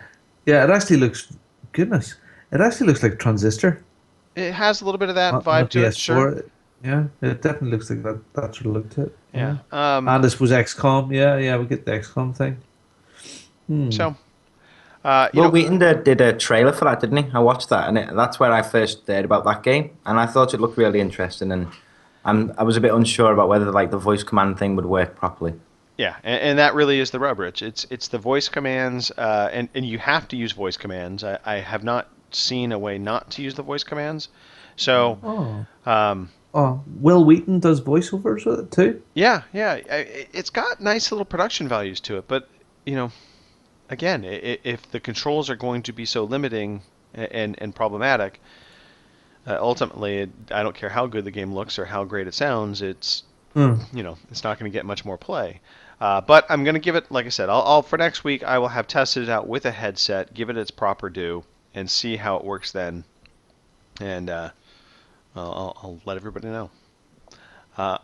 It actually looks. Goodness, it actually looks like Transistor it has a little bit of that on the vibe to it. PS4. Sure. Yeah, it definitely looks like that sort of look to it. Yeah. And this was XCOM. Yeah, we get the XCOM thing. So, Will Wheaton did a trailer for that, didn't he? I watched that, and that's where I first heard about that game, and I thought it looked really interesting, and I was a bit unsure about whether like the voice command thing would work properly. yeah, and that really is the rub, Rich. It's the voice commands, and you have to use voice commands. I have not seen a way not to use the voice commands. So, Oh, Will Wheaton does voiceovers with it too. yeah, it's got nice little production values to it, but again, if the controls are going to be so limiting and problematic, ultimately, I don't care how good the game looks or how great it sounds. It's it's not going to get much more play. But I'm going to give it, like I said, I'll for next week I will have tested it out with a headset, give it its proper due, and see how it works then. And I'll let everybody know. I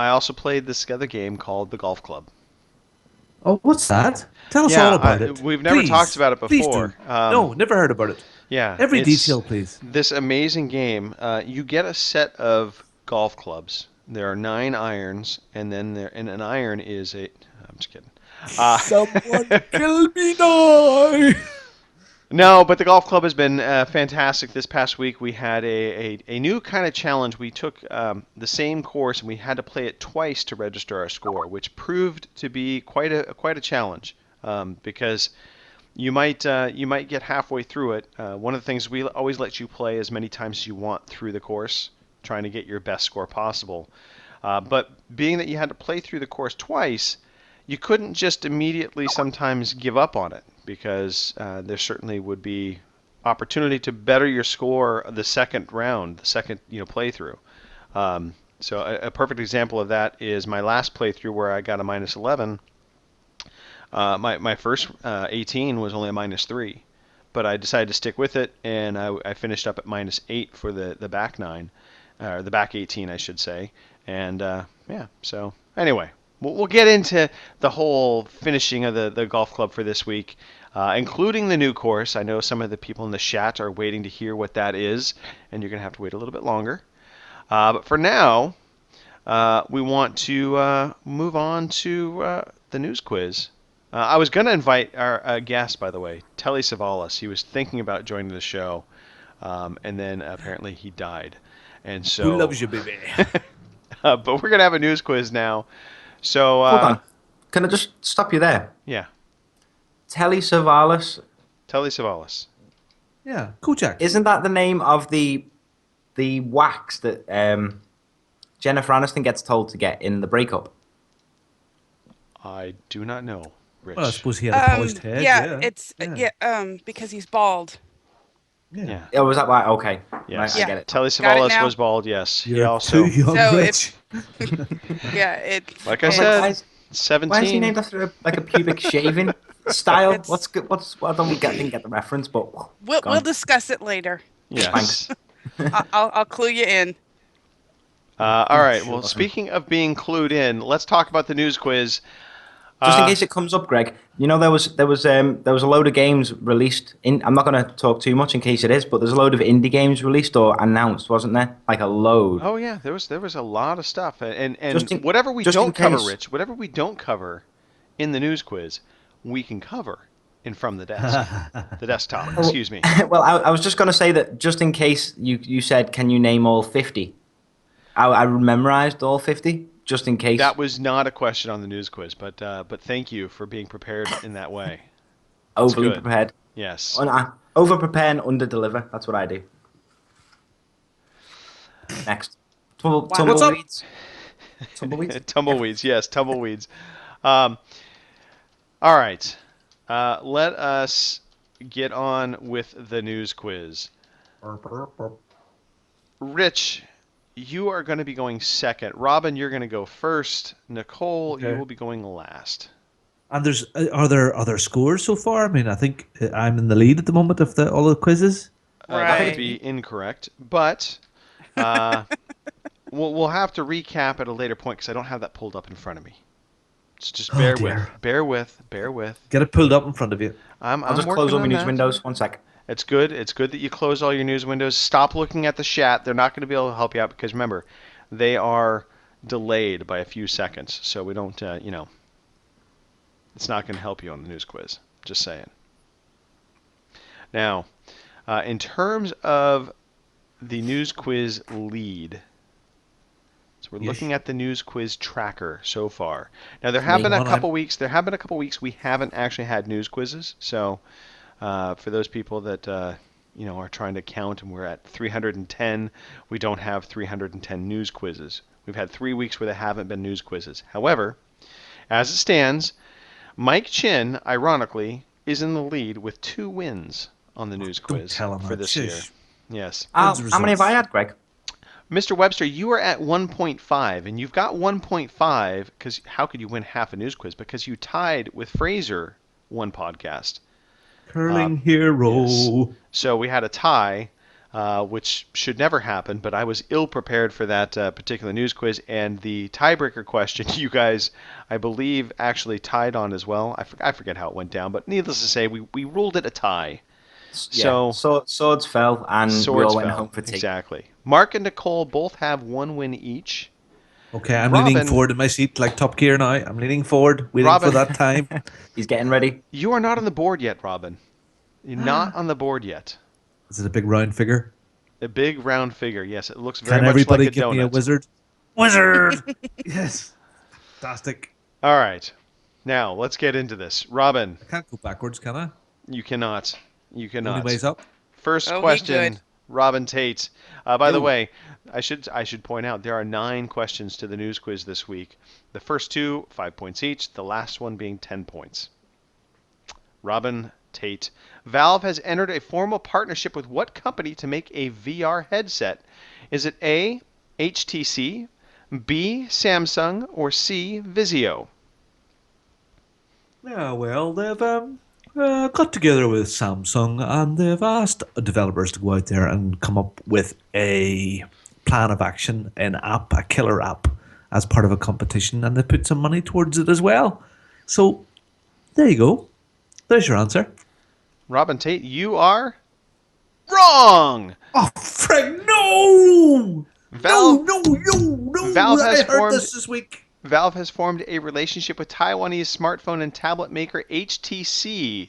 also played this other game called The Golf Club. Oh, what's that? Tell us Yeah, all about it. we've never Please. talked about it Please before. do. No, never heard about it. Yeah, Every it's detail, please. This amazing game. You get a set of golf clubs. There are 9 irons, and then an iron is a. I'm just kidding. Someone kill me now! No, but the golf club has been fantastic. This past week we had a new kind of challenge. We took the same course and we had to play it twice to register our score, which proved to be quite a challenge because you might get halfway through it. One of the things we always let you play as many times as you want through the course, trying to get your best score possible. But being that you had to play through the course twice, you couldn't just immediately sometimes give up on it because there certainly would be opportunity to better your score the second round, the second playthrough. So a perfect example of that is my last playthrough where I got a minus 11. My first 18 was only a minus 3, but I decided to stick with it, and I finished up at minus 8 for the back 9, or the back 18, I should say. And yeah, so anyway. We'll get into the whole finishing of the golf club for this week, including the new course. I know some of the people in the chat are waiting to hear what that is, and you're going to have to wait a little bit longer. But for now, we want to move on to the news quiz. I was going to invite our guest, by the way, Telly Savalas. He was thinking about joining the show, and then apparently he died. And so, Who loves you, baby? but we're going to have a news quiz now. So, Hold on, can I just stop you there? Yeah, Telly Savalas, Telly Savalas. Yeah, Kojak. isn't that the name of the wax that Jennifer Aniston gets told to get in the breakup? I do not know, Rich. Well, I suppose he had a polished head. it's because he's bald. Yeah. Oh, was that right? Okay, Yes. right, I get it. Telly Got it Savalas now? was bald, yes. He You're also, too young, So Rich. Yeah, it. like I it- said, Why is he 17. named after a pubic shaving style? It's- What's good? Well, didn't get the reference, but We'll gone. discuss it later. Yes. Thanks. I'll clue you in. All right. Sure. Well, speaking of being clued in, let's talk about the news quiz. Just in case it comes up, Greg, you know there was a load of games released. I'm not going to talk too much in case it is, but there's a load of indie games released or announced, wasn't there? Like a load. Oh yeah, there was a lot of stuff, and Just in- whatever we just in don't cover, case. Rich, whatever we don't cover in the news quiz, we can cover in From the Desk, the desktop. Excuse me. Well, I was just going to say that just in case you said, can you name all 50? I memorized all 50 just in case. That was not a question on the news quiz, but thank you for being prepared in that way. Overly good. prepared. Yes. Over prepare and under deliver. That's what I do. Next. Tumbleweeds. Tumbleweeds. Tumbleweeds, yes, tumbleweeds. All right. Let us get on with the news quiz. Rich, you are going to be going second. Robin, you're going to go first. Nicole, you Okay. will be going last. And are there other scores so far? I mean, I think I'm in the lead at the moment of all the quizzes. That would Right. be incorrect, but we'll have to recap at a later point because I don't have that pulled up in front of me. So just Oh, bear dear. bear with. Get it pulled up in front of you. I'm I'll just working close all my on news that. windows. 1 sec. It's good. It's good that you close all your news windows. Stop looking at the chat. They're not going to be able to help you out because remember, they are delayed by a few seconds. So we don't, it's not going to help you on the news quiz. Just saying. Now, in terms of the news quiz lead, so we're Yes. looking at the news quiz tracker so far. Now there have been a couple weeks. There have been a couple weeks we haven't actually had news quizzes. So for those people that are trying to count, and we're at 310, we don't have 310 news quizzes. We've had 3 weeks where there haven't been news quizzes. However, as it stands, Mike Chin, ironically, is in the lead with 2 wins on the news Don't quiz tell him for that. this Shush. year. Yes. How the many have I had, Greg? Mr. Webster, you are at 1.5, and you've got 1.5 because how could you win half a news quiz? Because you tied with Fraser one podcast. Curling hero. yes. So we had a tie, which should never happen, but I was ill prepared for that particular news quiz, and the tiebreaker question you guys, I believe, actually tied on as well. I forget how it went down, but needless to say, we ruled it a tie. Yeah. Swords fell, and we Swords all went fell. home for tea. Exactly. Mark and Nicole both have 1 win each. Okay, I'm Robin- leaning forward in my seat like Top Gear now. I'm leaning forward, waiting Robin- for that time. He's getting ready. You are not on the board yet, Robin. You're not on the board yet. Is it a big round figure? A big round figure. Yes, it looks very Can much everybody like a give donut. me a wizard? Wizard! Yes. Fantastic. All right. Now, let's get into this. Robin, I can't go backwards, can I? you cannot. You Only cannot. ways up. First Oh, he question, could. Robin Tate. By the Yo. way, I should point out there are 9 questions to the news quiz this week. The first 2, 5 points each. The last one being 10 points. Robin Tate. Valve has entered a formal partnership with what company to make a VR headset? Is it A, HTC, B, Samsung, or C, Vizio? Yeah, well, they've got together with Samsung and they've asked developers to go out there and come up with a plan of action, an app, a killer app, as part of a competition, and they put some money towards it as well. So, there you go. There's your answer. Robin Tate, you are wrong. Oh, Frank, no! Valve, No! Valve I has heard formed- this week. Valve has formed a relationship with Taiwanese smartphone and tablet maker HTC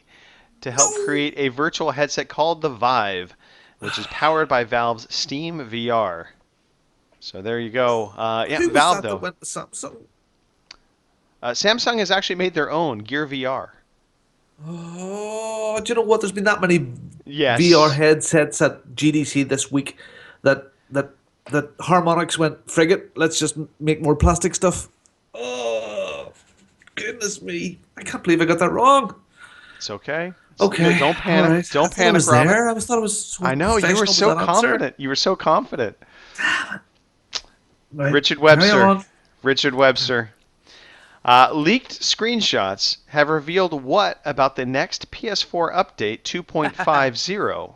to help create a virtual headset called the Vive, which is powered by Valve's Steam VR. So there you go. Yeah, Who was Valve that though. that went to Samsung? Samsung has actually made their own Gear VR. Oh, do you know what? There's been that many Yes. VR headsets at GDC this week that Harmonix went, frig it, let's just make more plastic stuff. Oh, goodness me. I can't believe I got that wrong. It's okay. It's Okay. good. Don't panic. all right. Don't I thought I panic, was Robin. there. I thought it was so I know you were professional so with that answer. confident. You were so confident. Right, Richard carry Webster. on. Richard Webster. Leaked screenshots have revealed what about the next PS4 update 2.50?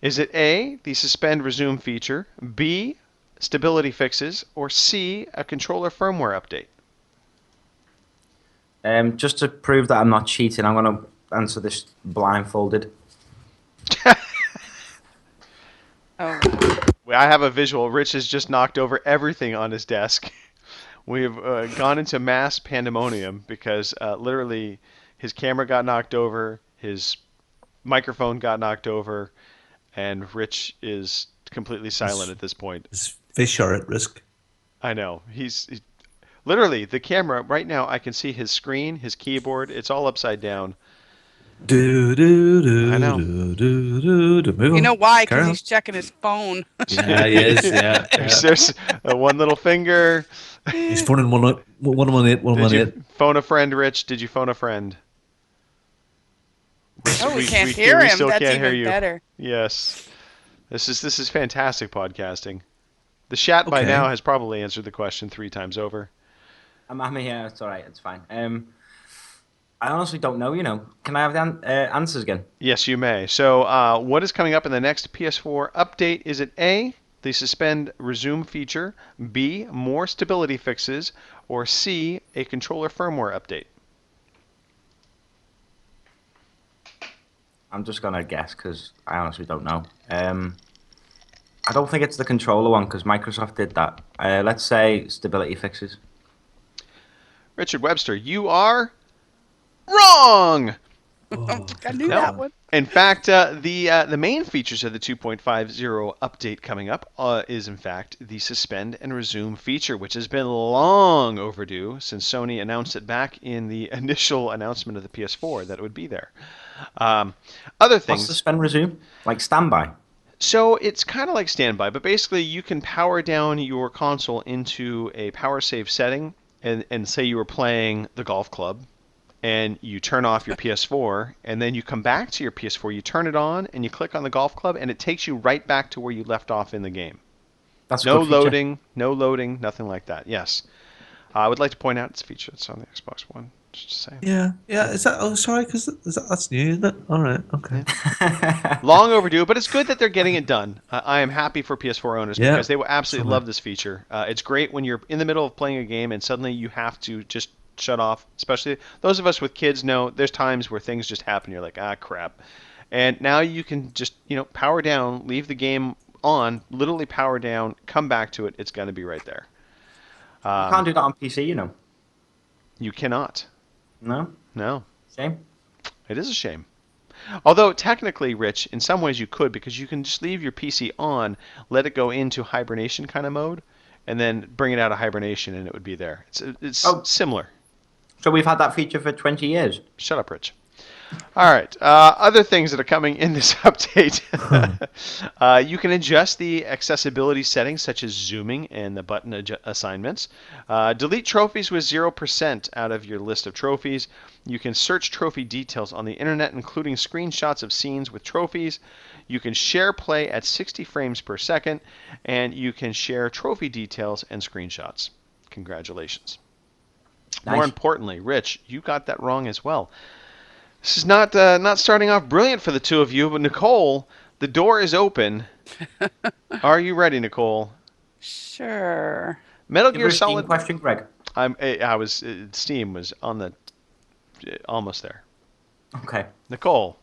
Is it A, the suspend resume feature, B, stability fixes, or C, a controller firmware update? Just to prove that I'm not cheating, I'm going to answer this blindfolded. Oh, I have a visual. Rich has just knocked over everything on his desk. We've gone into mass pandemonium because literally his camera got knocked over, his microphone got knocked over, and Rich is completely silent at this point. His fish are at risk. I know. He's literally the camera right now. I can see his screen, his keyboard. It's all upside down. Do do do I know. do. Move you on. know why? Carry Because on. he's checking his phone. Yeah, he is. Yeah, There's one little finger. He's phoning 118, Did 118. you phone a friend, Rich? Did you phone a friend? Oh, we can't we hear him. still That's can't even hear you. better. Yes. This is fantastic podcasting. The chat by Okay. now has probably answered the question 3 times over. I'm here. It's all right. It's fine. I honestly don't know. Can I have the answers again? Yes, you may. So, what is coming up in the next PS4 update? Is it A, the suspend resume feature, B, more stability fixes, or C, a controller firmware update? I'm just gonna guess because I honestly don't know. I don't think it's the controller one because Microsoft did that. Let's say stability fixes. Richard Webster, you are wrong. I knew No. that one. In fact, the main features of the 2.50 update coming up is, in fact, the suspend and resume feature, which has been long overdue since Sony announced it back in the initial announcement of the PS4 that it would be there. Other What's things. suspend resume? Like standby. So it's kind of like standby, but basically you can power down your console into a power save setting, and say you were playing the golf club, and you turn off your PS4, and then you come back to your PS4, you turn it on, and you click on the golf club, and it takes you right back to where you left off in the game. That's a No good feature. loading, nothing like that. Yes. I would like to point out it's a feature that's on the Xbox One. Just saying. Yeah. Is that? Oh, sorry, because that's new, isn't it? All right. Okay. Long overdue, but it's good that they're getting it done. I am happy for PS4 owners Yeah, because they will absolutely so love this feature. It's great when you're in the middle of playing a game and suddenly you have to just shut off. Especially those of us with kids know there's times where things just happen. You're like, ah, crap. And now you can just, power down, leave the game on, literally power down, come back to it. It's going to be right there. You can't do that on PC, You cannot. No? No. Shame. It is a shame. Although technically, Rich, in some ways you could because you can just leave your PC on, let it go into hibernation kind of mode, and then bring it out of hibernation and it would be there. It's Oh. similar. So we've had that feature for 20 years. Shut up, Rich. All right. Other things that are coming in this update. You can adjust the accessibility settings such as zooming and the button assignments. Delete trophies with 0% out of your list of trophies. You can search trophy details on the internet, including screenshots of scenes with trophies. You can share play at 60 frames per second, and you can share trophy details and screenshots. Congratulations. Nice. More importantly, Rich, you got that wrong as well. This is not starting off brilliant for the two of you, but Nicole, the door is open. Are you ready, Nicole? Sure. Metal Give Gear her a Steam Solid. question, Greg. I was Steam was on the almost there. Okay. Nicole,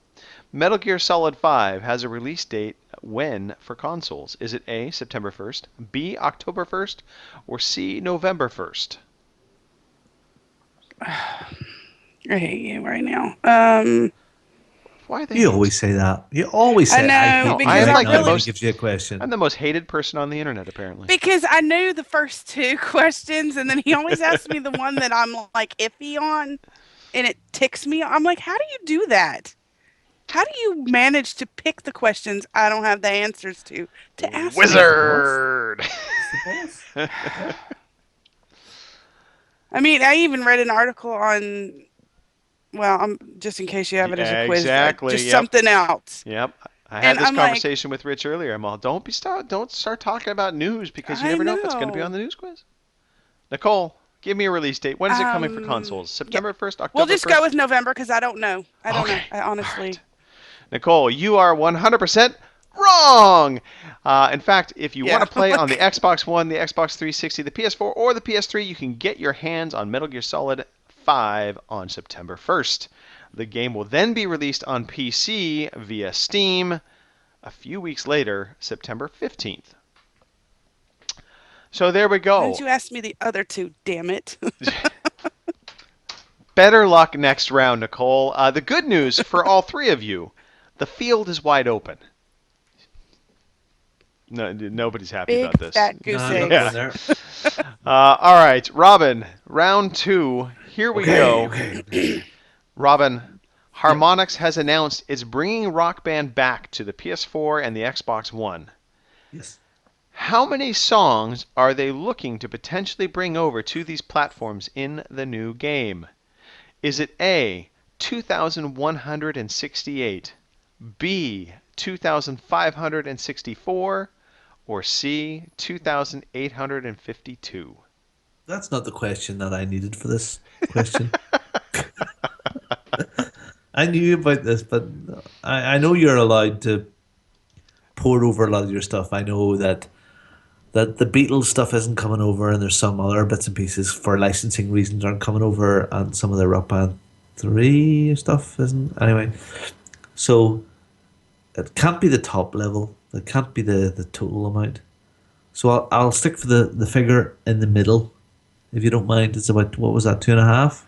Metal Gear Solid 5 has a release date when for consoles? Is it A, September 1st, B, October 1st, or C, November 1st? I hate you right now. Why they You always say that. You always say I know, hate because you I right like now the when he most- gives you a question. I'm the most hated person on the internet, apparently. Because I knew the first 2 questions, and then he always asks me the one that I'm like iffy on, and it ticks me. I'm like, how do you do that? How do you manage to pick the questions I don't have the answers to ask? me? Wizard. I mean, I even read an article on. Well, just in case you have it as a quiz, Exactly, just yep. something else. Yep. I had And this I'm like- conversation with Rich earlier. I'm all, don't start talking about news because you I never know if it's going to be know. on the news quiz. Nicole, give me a release date. When is it coming for Um, consoles? September 1st, October We'll just 1st? go with November because I don't know. I don't Okay. know. I honestly. Nicole, you are 100% Wrong! In fact, if you Yeah. want to play on the Xbox One, the Xbox 360, the PS4, or the PS3, you can get your hands on Metal Gear Solid 5 on September 1st. The game will then be released on PC via Steam a few weeks later, September 15th. So there we Why go. didn't you ask me the other two? Damn it. Better luck next round, Nicole. The good news for all three of you, the field is wide open. No, nobody's happy Big about this. fat goose Nah, eggs. not going there. All right, Robin, round 2. Here we go. Okay. Robin, Harmonix has announced it's bringing Rock Band back to the PS4 and the Xbox One. Yes. How many songs are they looking to potentially bring over to these platforms in the new game? Is it A, 2,168, B, 2,564, or C, 2,852? That's not the question that I needed for this question. I knew about this, but I know you're allowed to port over a lot of your stuff. I know that the Beatles stuff isn't coming over, and there's some other bits and pieces for licensing reasons aren't coming over, and some of the Rock Band 3 stuff isn't. Anyway, so it can't be the top level. It can't be the total amount. So I'll stick for the figure in the middle, if you don't mind. It's about, what was that, 2.5?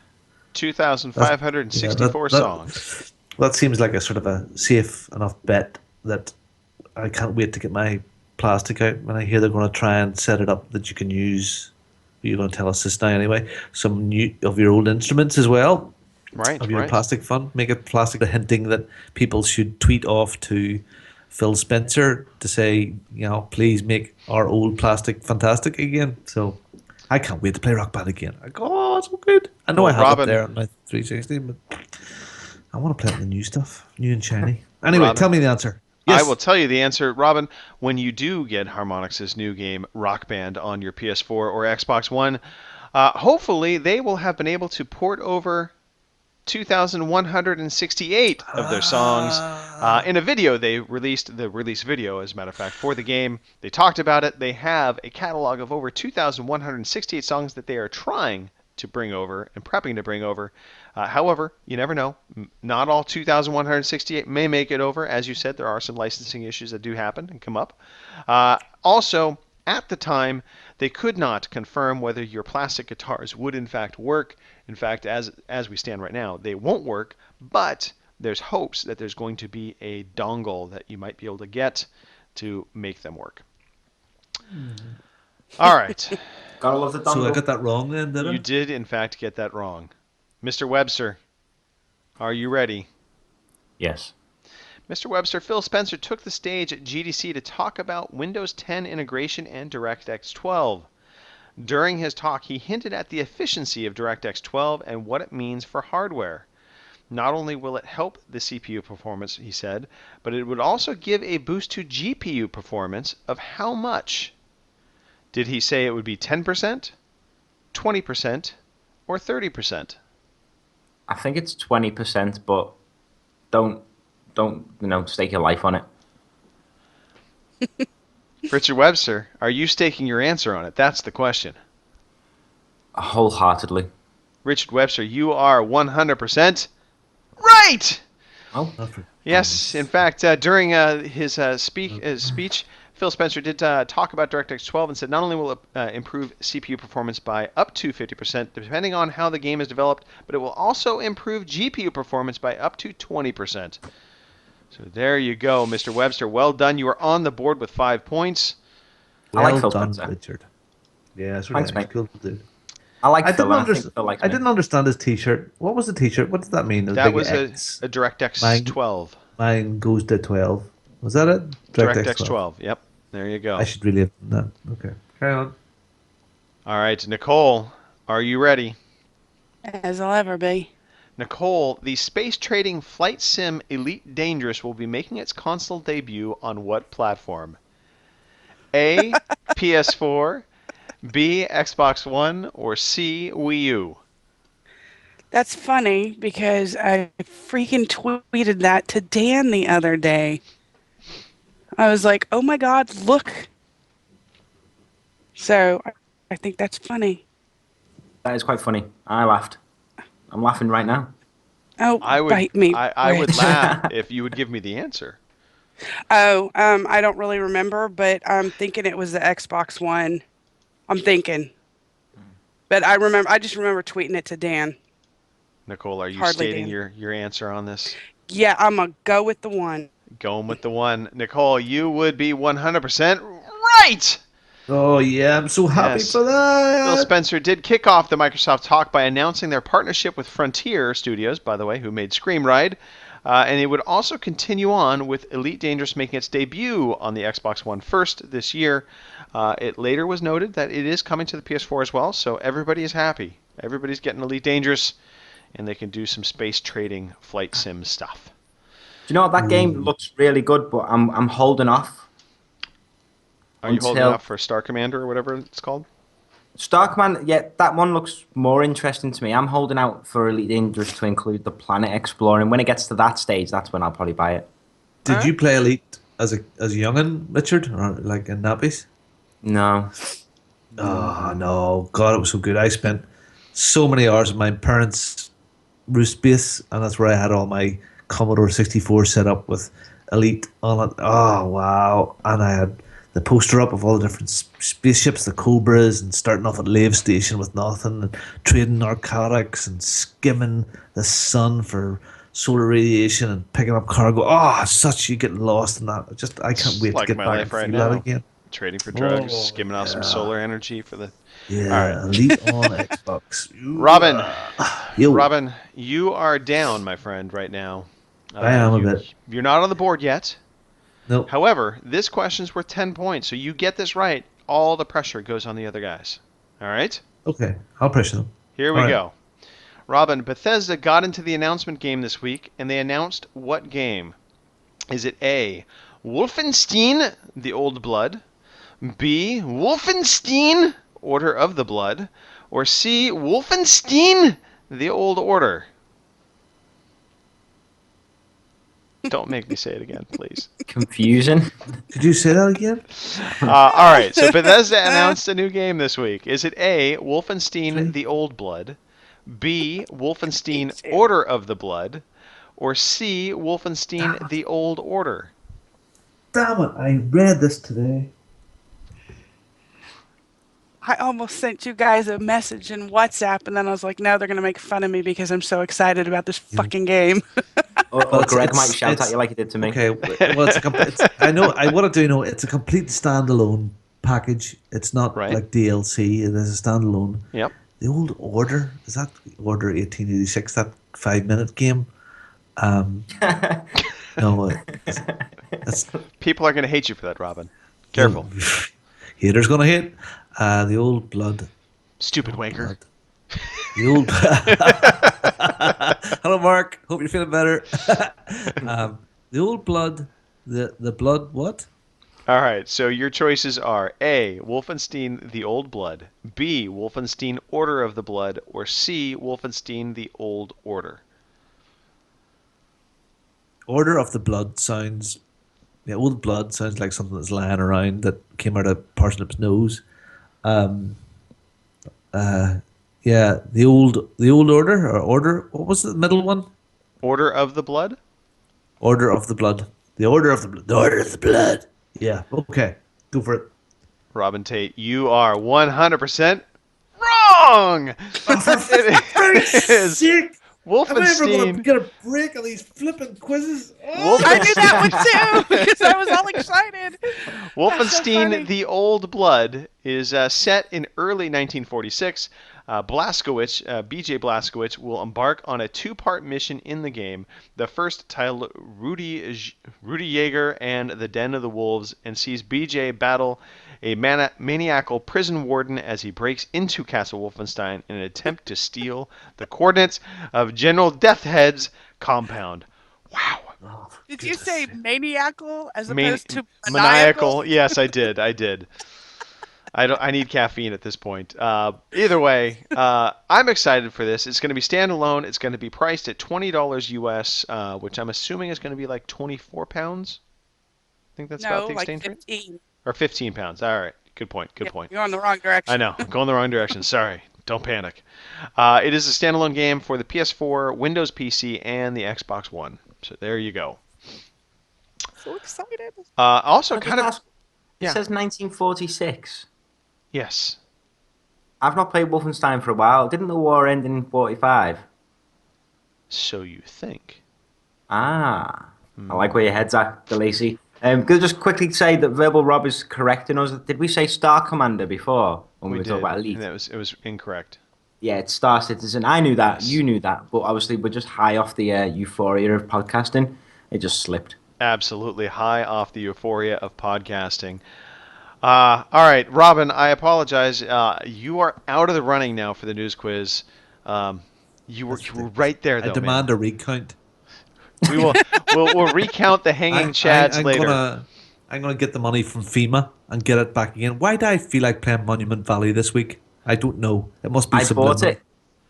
2,564 Yeah, songs. that seems like a sort of a safe enough bet that I can't wait to get my plastic out when I hear they're going to try and set it up that you can use. You're going to tell us this now anyway. Some new of your old instruments as well. Right, Of your right. plastic fun. Make it plastic, hinting that people should tweet off to Phil Spencer to say, please make our old plastic fantastic again. So I can't wait to play Rock Band again. Oh, it's so good. I know Well, I have Robin- it there on my 360, but I want to play it in the new stuff, new and shiny. Anyway, Robin, tell me the answer. I Yes. will tell you the answer, Robin. When you do get Harmonix's new game, Rock Band, on your PS4 or Xbox One, hopefully they will have been able to port over 2,168 of their songs in a video they released, the release video, as a matter of fact, for the game. They talked about it. They have a catalog of over 2,168 songs that they are trying to bring over and prepping to bring over. However, you never know. Not all 2,168 may make it over. As you said, there are some licensing issues that do happen and come up. Also, at the time, they could not confirm whether your plastic guitars would in fact work. In fact, as we stand right now, they won't work, but there's hopes that there's going to be a dongle that you might be able to get to make them work. All right. Gotta love the dongle. So I got that wrong then, did I? You did, in fact, get that wrong. Mr. Webster, are you ready? Yes. Mr. Webster, Phil Spencer took the stage at GDC to talk about Windows 10 integration and DirectX 12. During his talk, he hinted at the efficiency of DirectX 12 and what it means for hardware. Not only will it help the CPU performance, he said, but it would also give a boost to GPU performance. Of how much? Did he say it would be 10%, 20%, or 30%? I think it's 20%, but don't stake your life on it. Richard Webster, are you staking your answer on it? That's the question. Wholeheartedly. Richard Webster, you are 100% right! Oh, Yes, in fact, during his speech, Phil Spencer did talk about DirectX 12 and said not only will it improve CPU performance by up to 50%, depending on how the game is developed, but it will also improve GPU performance by up to 20%. So there you go, Mr. Webster. Well done. You are on the board with 5 points. I like Well Phil done, Spencer. Richard. Yeah, that's Thanks, right. mate. Cool dude. I like I Phil, didn't and I think understand. Phil likes I me. didn't understand his T-shirt. What was the T-shirt? What does that mean? That Big was X. a DirectX Mine- 12. Mine goes to 12. Was that it? DirectX 12. Yep. There you go. I should really have done that. Okay. Carry on. All right, Nicole, are you ready? As I'll ever be. Nicole, the space trading flight sim Elite Dangerous will be making its console debut on what platform? A, PS4, B, Xbox One, or C, Wii U? That's funny because I freaking tweeted that to Dan the other day. I was like, oh my God, look. So I think that's funny. That is quite funny. I laughed. I'm laughing right now. Oh, I would bite me, I would Rich. laugh if you would give me the answer. Oh, I don't really remember, but I'm thinking it was the Xbox One. I'm thinking. But I just remember tweeting it to Dan. Nicole, are you Hardly stating Dan. your answer on this? Yeah, I'm gonna go with the one. Going with the one. Nicole, you would be 100% right! Oh yeah, I'm so happy Yes. for Phil that. Spencer did kick off the Microsoft talk by announcing their partnership with Frontier Studios, by the way, who made Scream Ride. And it would also continue on with Elite Dangerous making its debut on the Xbox One first this year. It later was noted that it is coming to the PS4 as well, so everybody is happy. Everybody's getting Elite Dangerous, and they can do some space trading flight sim stuff. Do you know what? That game looks really good, but I'm holding off Are you holding until out for Star Commander or whatever it's called? Star Command. Yeah, that one looks more interesting to me. I'm holding out for Elite Dangerous to include the planet exploring. When it gets to that stage, that's when I'll probably buy it. Did you play Elite as a youngin, Richard, or like in nappies? No. Oh no, God, it was so good. I spent so many hours at my parents' roost base, and that's where I had all my Commodore 64 set up with Elite on it. Oh wow! And I had the poster up of all the different spaceships, the Cobras, and starting off at Lave Station with nothing, and trading narcotics, and skimming the sun for solar radiation, and picking up cargo. Oh, such you getting lost in that. I can't It's wait like to get my back life and right feel that now. again. Trading for drugs, Oh, skimming off some solar energy for the. Yeah, All Elite on Xbox. Ooh, Robin, yo, Robin, you are down, my friend, right now. I am a bit. You're not on the board yet. No, However, this question's worth 10 points, so you get this right, all the pressure goes on the other guys. All right? okay, I'll pressure them. Here we All right. go. Robin, Bethesda got into the announcement game this week, and they announced what game? Is it A, Wolfenstein: The Old Blood, B, Wolfenstein: Order of the Blood, or C, Wolfenstein: The Old Order? Don't make me say it again, please. Confusion. Could you say that again? All right, so Bethesda announced a new game this week. Is it A, Wolfenstein: The Old Blood, B, Wolfenstein: Order of the Blood, or C, Wolfenstein: The Old Order? Damn it! I read this today. I almost sent you guys a message in WhatsApp, and then I was like, no, they're gonna make fun of me because I'm so excited about this fucking game. Or it's- Greg it's- might shout it's- at you like he did to me. Okay, well, I know. What I do know, it's a complete standalone package. It's not Right. like DLC. It is a standalone. Yep. The Old Order, is that Order 1886? That 5-minute game? No, it's People are going to hate you for that, Robin. Careful. Haters gonna hate. The Old Blood. Stupid wanker. The old. Hello, Mark. Hope you're feeling better. The Old Blood. The blood. What? All right, so your choices are A, Wolfenstein: The Old Blood, B, Wolfenstein: Order of the Blood, or C, Wolfenstein: The Old Order. Order of the Blood sounds. The Old Blood sounds like something that's lying around that came out of Parsnip's nose. Yeah, the old Order or Order. What was the middle one? Order of the Blood? Order of the Blood. The Order of the Blood. The Order of the Blood. Yeah. Okay. Go for it. Robin Tate, you are 100% wrong! It is Sick. Am I ever going to Wolfenstein. get a break on these flipping quizzes? Oh, I knew that one too because I was all excited. Wolfenstein: funny. The Old Blood is set in early 1946. BJ Blazkowicz will embark on a two-part mission in the game. The first, titled Rudy Yeager and the Den of the Wolves, and sees BJ battle a maniacal prison warden as he breaks into Castle Wolfenstein in an attempt to steal the coordinates of General Deathhead's compound. Wow. Did you say maniacal as Mani- opposed to maniacal. Yes, I did. I need caffeine at this point. Either way, I'm excited for this. It's going to be standalone. It's going to be priced at $20 US, which I'm assuming is going to be like 24 pounds. think that's about No, the like exchange rate? 15. Or 15 pounds. All right. Good point. Good Yep, point. you're on the wrong direction. I know. I'm going the wrong direction. Sorry. Don't panic. It is a standalone game for the PS4, Windows PC, and the Xbox One. So there you go. So excited. Also, Can I just kind of. ask, it Yeah. says 1946. Yes. I've not played Wolfenstein for a while. Didn't the war end in 45? So you think. Ah, I like where your head's at, DeLacy. Could I just quickly say that Verbal Rob is correcting us? Did we say Star Commander before when we were did. talking about Elite? And it was incorrect. Yeah, it's Star Citizen. I knew that. Yes. You knew that. But obviously, we're just high off the euphoria of podcasting. It just slipped. Absolutely high off the euphoria of podcasting. All right, Robin, I apologize. You are out of the running now for the news quiz. You were right there, though, I demand a recount. man. We'll recount the hanging chads I'm later. I'm gonna get the money from FEMA and get it back again. Why do I feel like playing Monument Valley this week? I don't know. It must be I bought subliminal. it.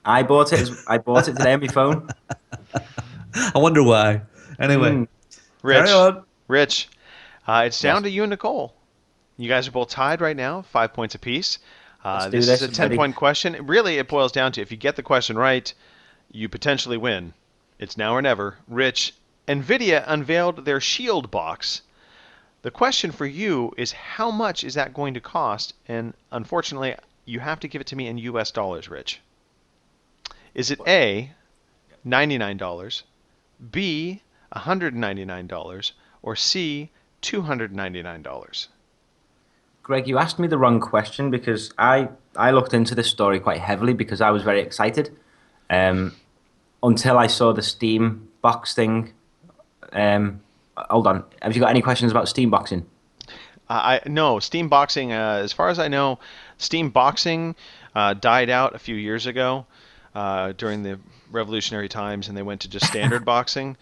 I bought it. I bought it today on my phone. I wonder why. Anyway, Rich, carry on. Rich, it's down to you and Nicole. You guys are both tied right now, 5 points apiece. Let's do This this, is a buddy. 10-point question. Really, it boils down to if you get the question right, you potentially win. It's now or never. Rich, NVIDIA unveiled their Shield box. The question for you is how much is that going to cost? And unfortunately, you have to give it to me in US dollars, Rich. Is it A, $99, B, $199, or C, $299? Greg, you asked me the wrong question because I looked into this story quite heavily because I was very excited until I saw the Steam box thing. Hold on. Have you got any questions about Steam boxing? No, Steam Boxing, as far as I know, Steam Boxing died out a few years ago during the revolutionary times, and they went to just standard boxing.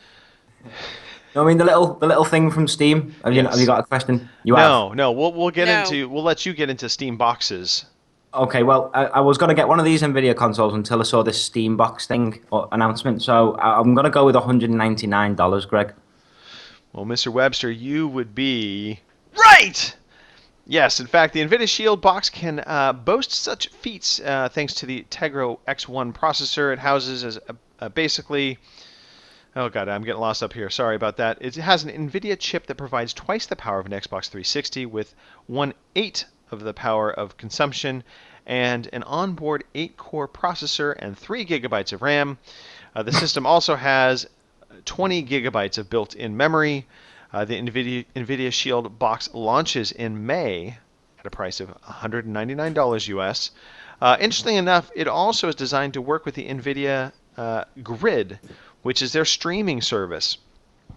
No, I mean the little thing from Steam. Have Yes. you got a question? You have. No, we'll get No. we'll let you get into Steam boxes. Okay, well, I was going to get one of these NVIDIA consoles until I saw this Steam box thing or announcement. So I'm going to go with $199, Greg. Well, Mr. Webster, you would be right. Yes, in fact, the NVIDIA Shield box can boast such feats thanks to the Tegra X1 processor. It houses as basically. Oh god, I'm getting lost up here. Sorry about that. It has an NVIDIA chip that provides twice the power of an Xbox 360 with 1/8 of the power of consumption and an onboard 8-core processor and 3 gigabytes of RAM. The system also has 20 gigabytes of built-in memory. The NVIDIA Shield box launches in May at a price of $199 US. Interestingly enough, it also is designed to work with the NVIDIA Grid, which is their streaming service.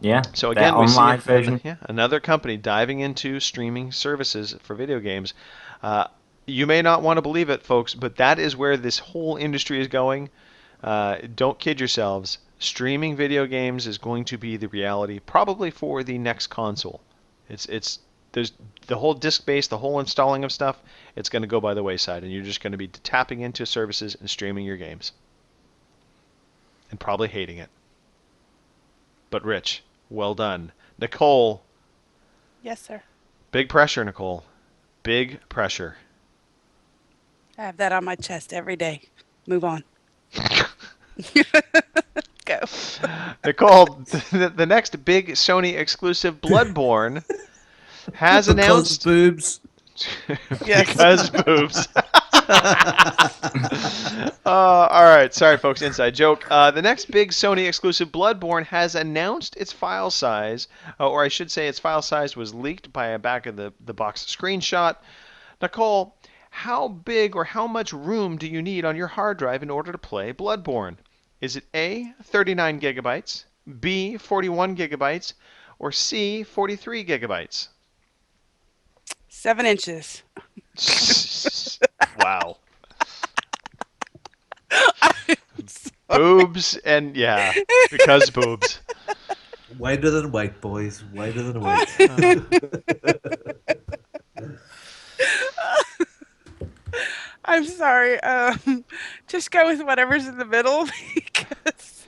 Yeah. So their again, we see online version. another company diving into streaming services for video games. You may not want to believe it, folks, but that is where this whole industry is going. Don't kid yourselves. Streaming video games is going to be the reality, probably for the next console. There's the whole disc base, the whole installing of stuff. It's going to go by the wayside, and you're just going to be tapping into services and streaming your games, and probably hating it. But Rich, well done. Nicole, Yes, sir. big pressure, Nicole. Big pressure. I have that on my chest every day. Move on. Go. Nicole, the next big Sony exclusive, Bloodborne, has Because announced boobs. Yes. because boobs. All right, sorry folks, inside joke. The next big Sony exclusive, Bloodborne, has announced its file size, or I should say its file size was leaked by a back of the box screenshot. Nicole, how big or how much room do you need on your hard drive in order to play Bloodborne? Is it A, 39 gigabytes, B, 41 gigabytes, or C, 43 gigabytes? 7 inches. Wow. Boobs and yeah, because boobs. Wider than white, boys. Wider than white. I'm sorry. Just go with whatever's in the middle because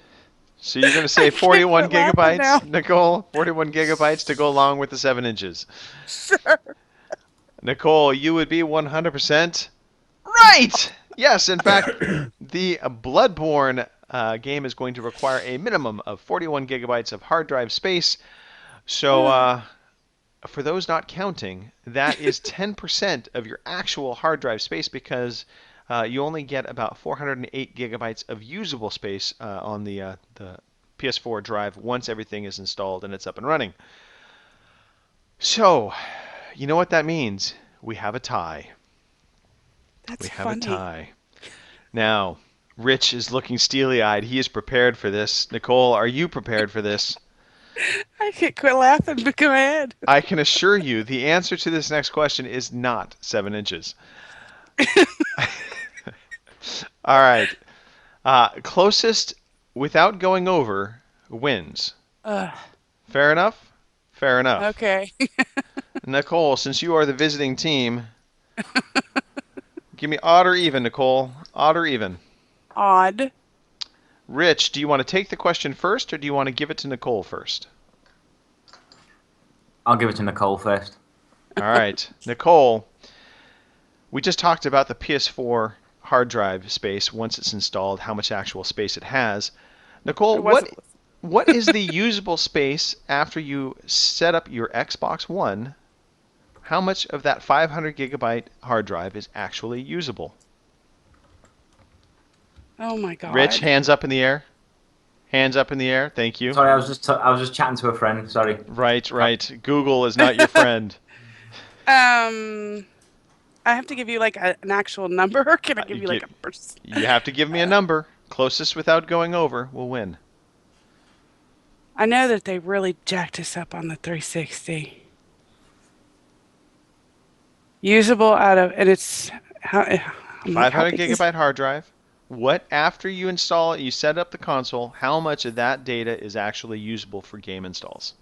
So you're going to say 41 quit laughing now. gigabytes, Nicole? 41 gigabytes to go along with the 7 inches. Sure. Nicole, you would be 100% right! Yes, in fact, the Bloodborne game is going to require a minimum of 41 gigabytes of hard drive space. So, for those not counting, that is 10% of your actual hard drive space because you only get about 408 gigabytes of usable space on the PS4 drive once everything is installed and it's up and running. So, you know what that means? We have a tie. That's We have funny. a tie. Now, Rich is looking steely-eyed. He is prepared for this. Nicole, are you prepared for this? I can't quit laughing, but go ahead. I can assure you the answer to this next question is not 7 inches. All right. Closest without going over wins. Fair enough? Fair enough. Okay. Nicole, since you are the visiting team, give me odd or even, Nicole. Odd or even. Odd. Rich, do you want to take the question first or do you want to give it to Nicole first? I'll give it to Nicole first. All right. Nicole, we just talked about the PS4 hard drive space once it's installed, how much actual space it has. Nicole, It wasn't- what is the usable space after you set up your Xbox One? How much of that 500 gigabyte hard drive is actually usable? Oh my god. Rich, hands up in the air. Hands up in the air. Thank you. Sorry, I was just chatting to a friend. Sorry. Right. Google is not your friend. I have to give you like an actual number, or can I give you like a percent? You have to give me a number. Closest without going over will win. I know that they really jacked us up on the 360. Usable out of, and it's how. I'm like, how 500 big is- gigabyte hard drive. What, after you install it, you set up the console, how much of that data is actually usable for game installs?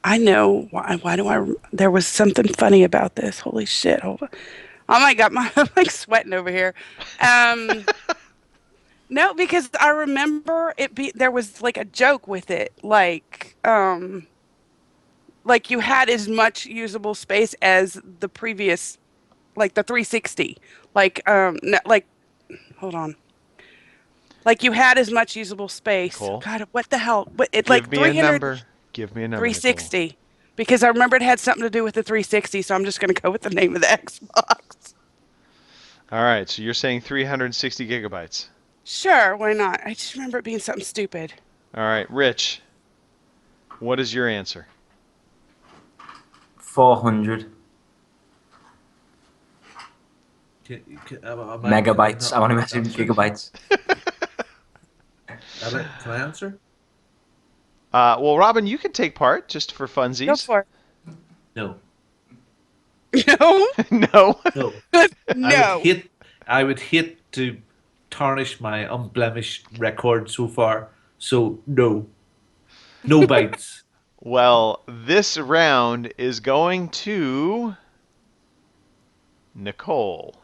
I know why do I? There was something funny about this. Holy shit! Hold on. Oh my god, I'm like sweating over here. No, because I remember there was like a joke with it, like you had as much usable space as the previous, like the 360. No, like, hold on. Like you had as much usable space. Cool. God, what the hell? What it Give like me 300. a number. Give me a number. 360, because I remember it had something to do with the 360, so I'm just going to go with the name of the Xbox. All right, so you're saying 360 gigabytes. Sure, why not? I just remember it being something stupid. All right, Rich, what is your answer? 400 megabytes. I want to mention gigabytes. Can I answer? Well, Robin, you can take part just for Go funsies. for No. it. No, No. No. no. I would hate to tarnish my unblemished record so far. So no. No bytes. Well, this round is going to Nicole.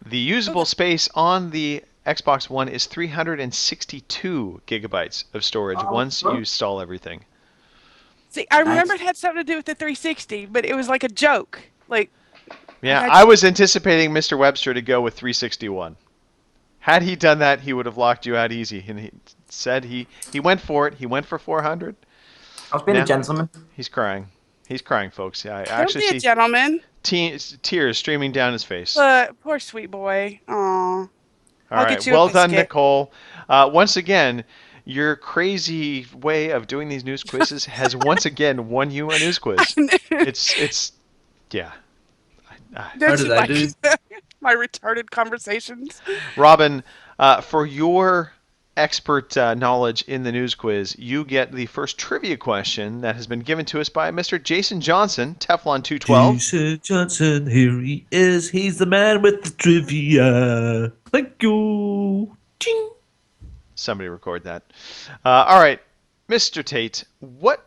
The usable space on the Xbox One is 362 gigabytes of storage once you install everything. See, I remember it had something to do with the 360, but it was like a joke. Like, Yeah, had- I was anticipating Mr. Webster to go with 361. Had he done that, he would have locked you out easy. And he said he went for it. He went for 400. I was being Yeah. a gentleman. He's crying. He's crying, folks. Yeah, I don't actually be a see gentleman. tears streaming down his face. But poor sweet boy. Aw. All I'll right, get you a well done, biscuit. Nicole. Once again, your crazy way of doing these news quizzes has once again won you a news quiz. It's yeah. Don't How did you I like do? my retarded conversations? Robin, for your expert knowledge in the news quiz, you get the first trivia question that has been given to us by Mr. Jason Johnson, Teflon 212. Jason Johnson, here he is. He's the man with the trivia. Thank you. Ching. Somebody record that. All right, Mr. Tate, what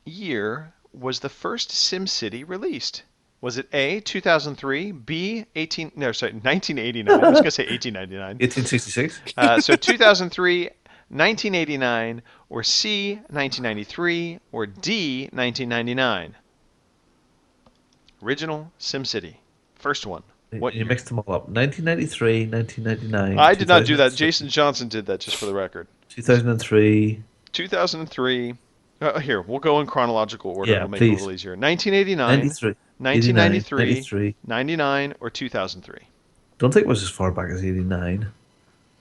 year was the first SimCity released? Was it A, 2003, B, 1989? I was going to say 1899. 1866. So 2003, 1989, or C, 1993, or D, 1999? Original SimCity. First one. What You year? mixed them all up. 1993, 1999. I did not do that. 2003, Jason Johnson did that, just for the record. 2003. 2003. Here, we'll go in chronological order. Yeah, It'll make it a please. little easier. 1989, 93. 1993, 93. 99, or 2003? Don't think it was as far back as 89.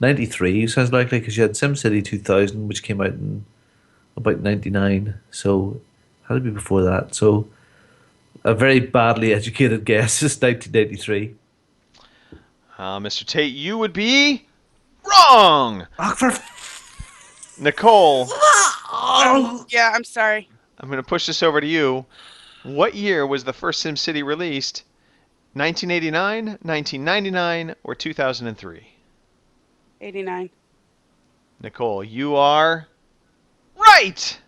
93 sounds likely because you had SimCity 2000, which came out in about 99. So, had to be before that. So, a very badly educated guess is 1993. Mr. Tate, you would be wrong. Oh, for Nicole, Yeah, I'm sorry. I'm going to push this over to you. What year was the first SimCity released? 1989, 1999, or 2003? 89. Nicole, you are right.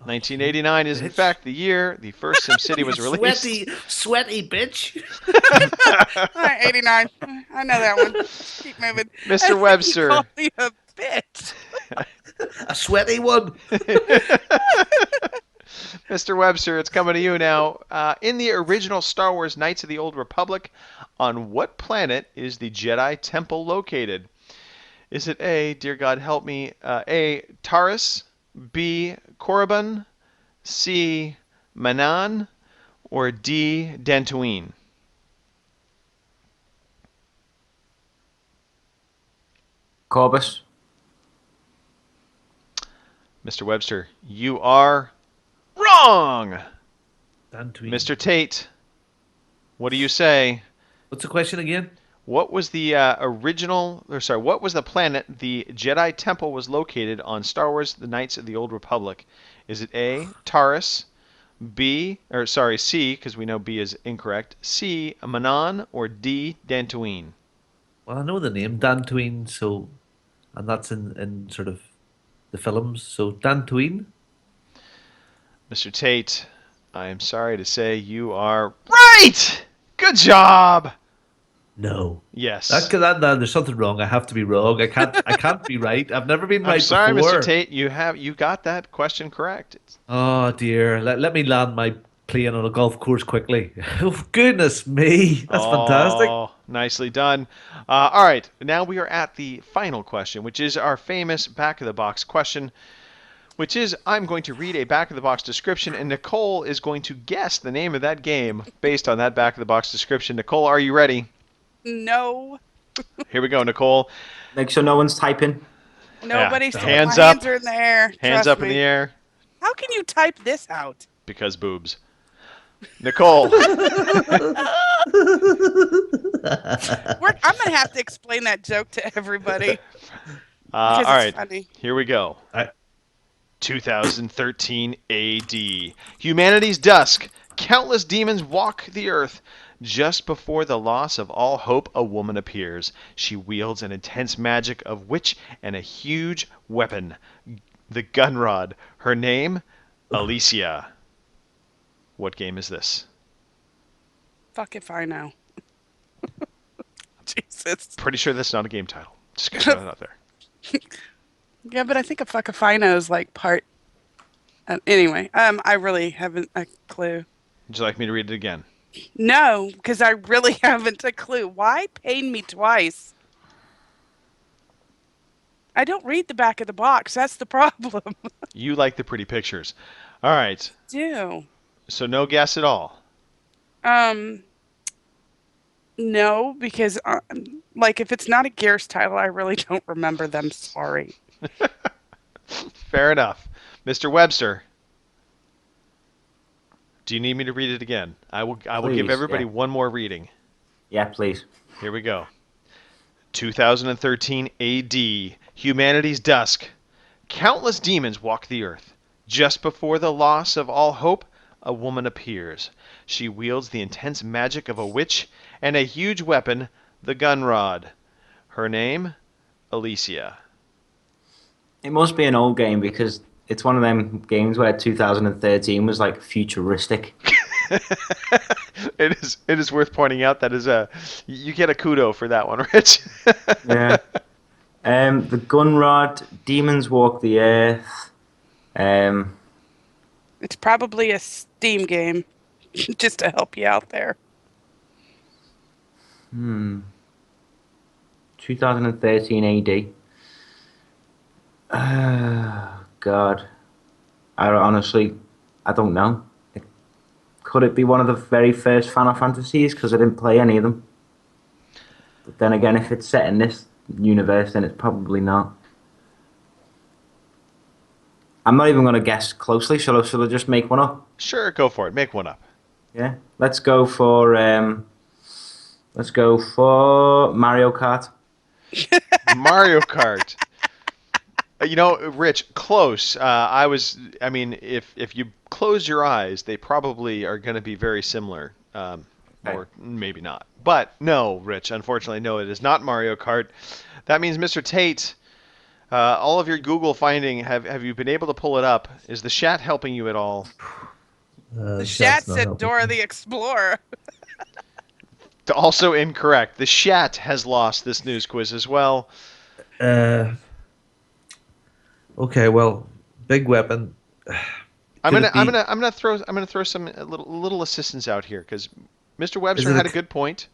1989 is in fact the year the first SimCity was released. sweaty bitch. All right, 89. I know that one. Keep moving. Mr. Webster. You called me a bitch. A sweaty one. Mr. Webster, it's coming to you now. In the original Star Wars Knights of the Old Republic, on what planet is the Jedi Temple located? Is it A, dear God help me, A, Taurus, B, Korriban, C, Manan, or D, Dantooine? Corbus. Mr. Webster, you are wrong. Dantooine. Mr. Tate, what do you say? What's the question again? What was the what was the planet the Jedi Temple was located on Star Wars The Knights of the Old Republic? Is it A, Taurus, C, because we know B is incorrect, C, Manan, or D, Dantooine? Well, I know the name Dantooine, so, and that's in sort of the films. So Dantooine. Mr. Tate, I am sorry to say you are right! Good job! No. Yes. That there's something wrong. I have to be wrong. I can't be right. I've never been I'm right sorry, before. Mr. Tate, you got that question correct. Oh dear. Let me land my plane on a golf course quickly. Oh, goodness me. That's fantastic. Oh, nicely done. All right, now we are at the final question, which is our famous back-of-the-box question, which is I'm going to read a back-of-the-box description, and Nicole is going to guess the name of that game based on that back-of-the-box description. Nicole, are you ready? No. Here we go, Nicole. Make sure no one's typing. Nobody's Hands my up. hands are in the air. Hands Trust up in me. the air, How can you type this out? because boobs. Nicole. I'm gonna have to explain that joke to everybody. All Because right, it's funny. here we go. I- 2013 AD. Humanity's dusk. Countless demons walk the earth. Just before the loss of all hope, a woman appears. She wields an intense magic of witch and a huge weapon, the Gunrod. Her name, Alicia. What game is this? Fuck if I know. Jesus. Pretty sure that's not a game title. Just gonna throw it out there. Yeah, but I think a fuck if I know is like part. Anyway, I really haven't a clue. Would you like me to read it again? No, because I really haven't a clue. Why pain me twice? I don't read the back of the box. That's the problem. You like the pretty pictures. All right. Do. So no guess at all. No, because like if it's not a Gears title, I really don't remember them. Sorry. Fair enough. Mr. Webster, do you need me to read it again? I will give Please, everybody yeah. one more reading. Yeah, please. Here we go. 2013 AD. Humanity's dusk. Countless demons walk the earth. Just before the loss of all hope, a woman appears. She wields the intense magic of a witch and a huge weapon, the Gunrod. Her name, Alicia. It must be an old game because it's one of them games where 2013 was like futuristic. It is worth pointing out that is a you get a kudo for that one, Rich. Yeah. The Gunrod, Demons Walk the Earth. It's probably a Steam game, just to help you out there. 2013 AD. God. I don't know. Could it be one of the very first Final Fantasies? Because I didn't play any of them. But then again, if it's set in this universe, then it's probably not. I'm not even going to guess closely. Shall I just make one up? Sure, go for it. Make one up. Yeah. Let's go for Mario Kart. Mario Kart. You know, Rich, close. I mean, if you close your eyes, they probably are going to be very similar, or maybe not. But no, Rich, unfortunately, no, it is not Mario Kart. That means, Mr. Tate, all of your Google finding, have you been able to pull it up? Is the chat helping you at all? The chat said Dora the Explorer. Also incorrect. The chat has lost this news quiz as well. Okay, well, Big Weapon. I'm gonna throw some little assistance out here because Mr. Webster had a good point.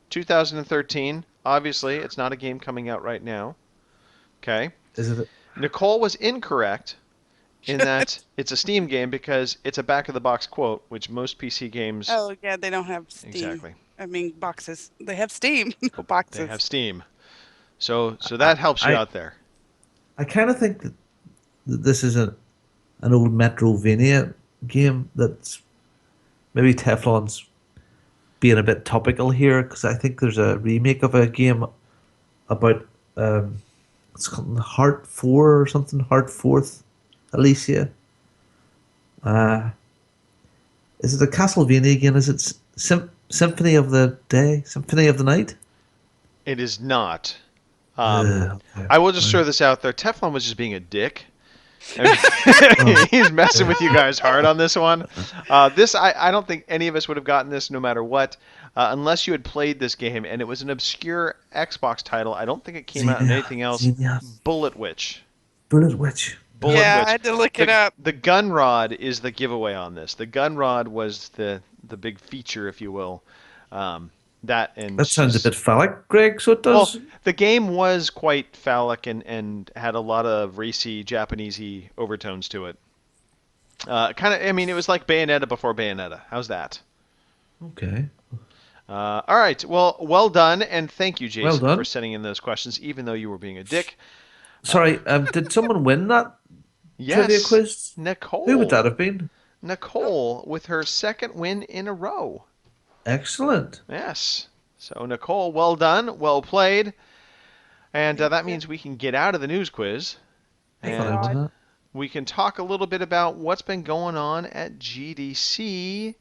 2013. Obviously, it's not a game coming out right now. Okay. Is it? Nicole was incorrect in that it's a Steam game because it's a back of the box quote, which most PC games. Oh yeah, they don't have Steam. Exactly. I mean boxes. They have Steam, no boxes. They have Steam. So that helps you out there. I kind of think that this is an old Metrovania game that's maybe Teflon's being a bit topical here because I think there's a remake of a game about it's called Heart 4 or something, Heart Fourth, Alicia. Is it a Castlevania again? Is it Symphony of the Day? Symphony of the Night? It is not. Okay. I will just throw this out there. Teflon was just being a dick. I mean, he's messing with you guys hard on this one. I don't think any of us would have gotten this no matter what, unless you had played this game and it was an obscure Xbox title. I don't think it came out in anything else. Bullet Witch. Bullet Witch. Bullet Witch. I had to look it up. The gun rod is the giveaway on this. The gun rod was the big feature, if you will. That sounds a bit phallic, Greg. So it does. Well, the game was quite phallic and had a lot of racy, Japanesey overtones to it. I mean, it was like Bayonetta before Bayonetta. How's that? Okay. All right. Well done, and thank you, Jason, Well for sending in those questions, even though you were being a dick. Sorry, did someone win that trivia Yes, quiz? Nicole. Who would that have been? Nicole, with her second win in a row. Excellent. Yes. So, Nicole, well done, well played. And that means we can get out of the news quiz. And we can talk a little bit about what's been going on at GDC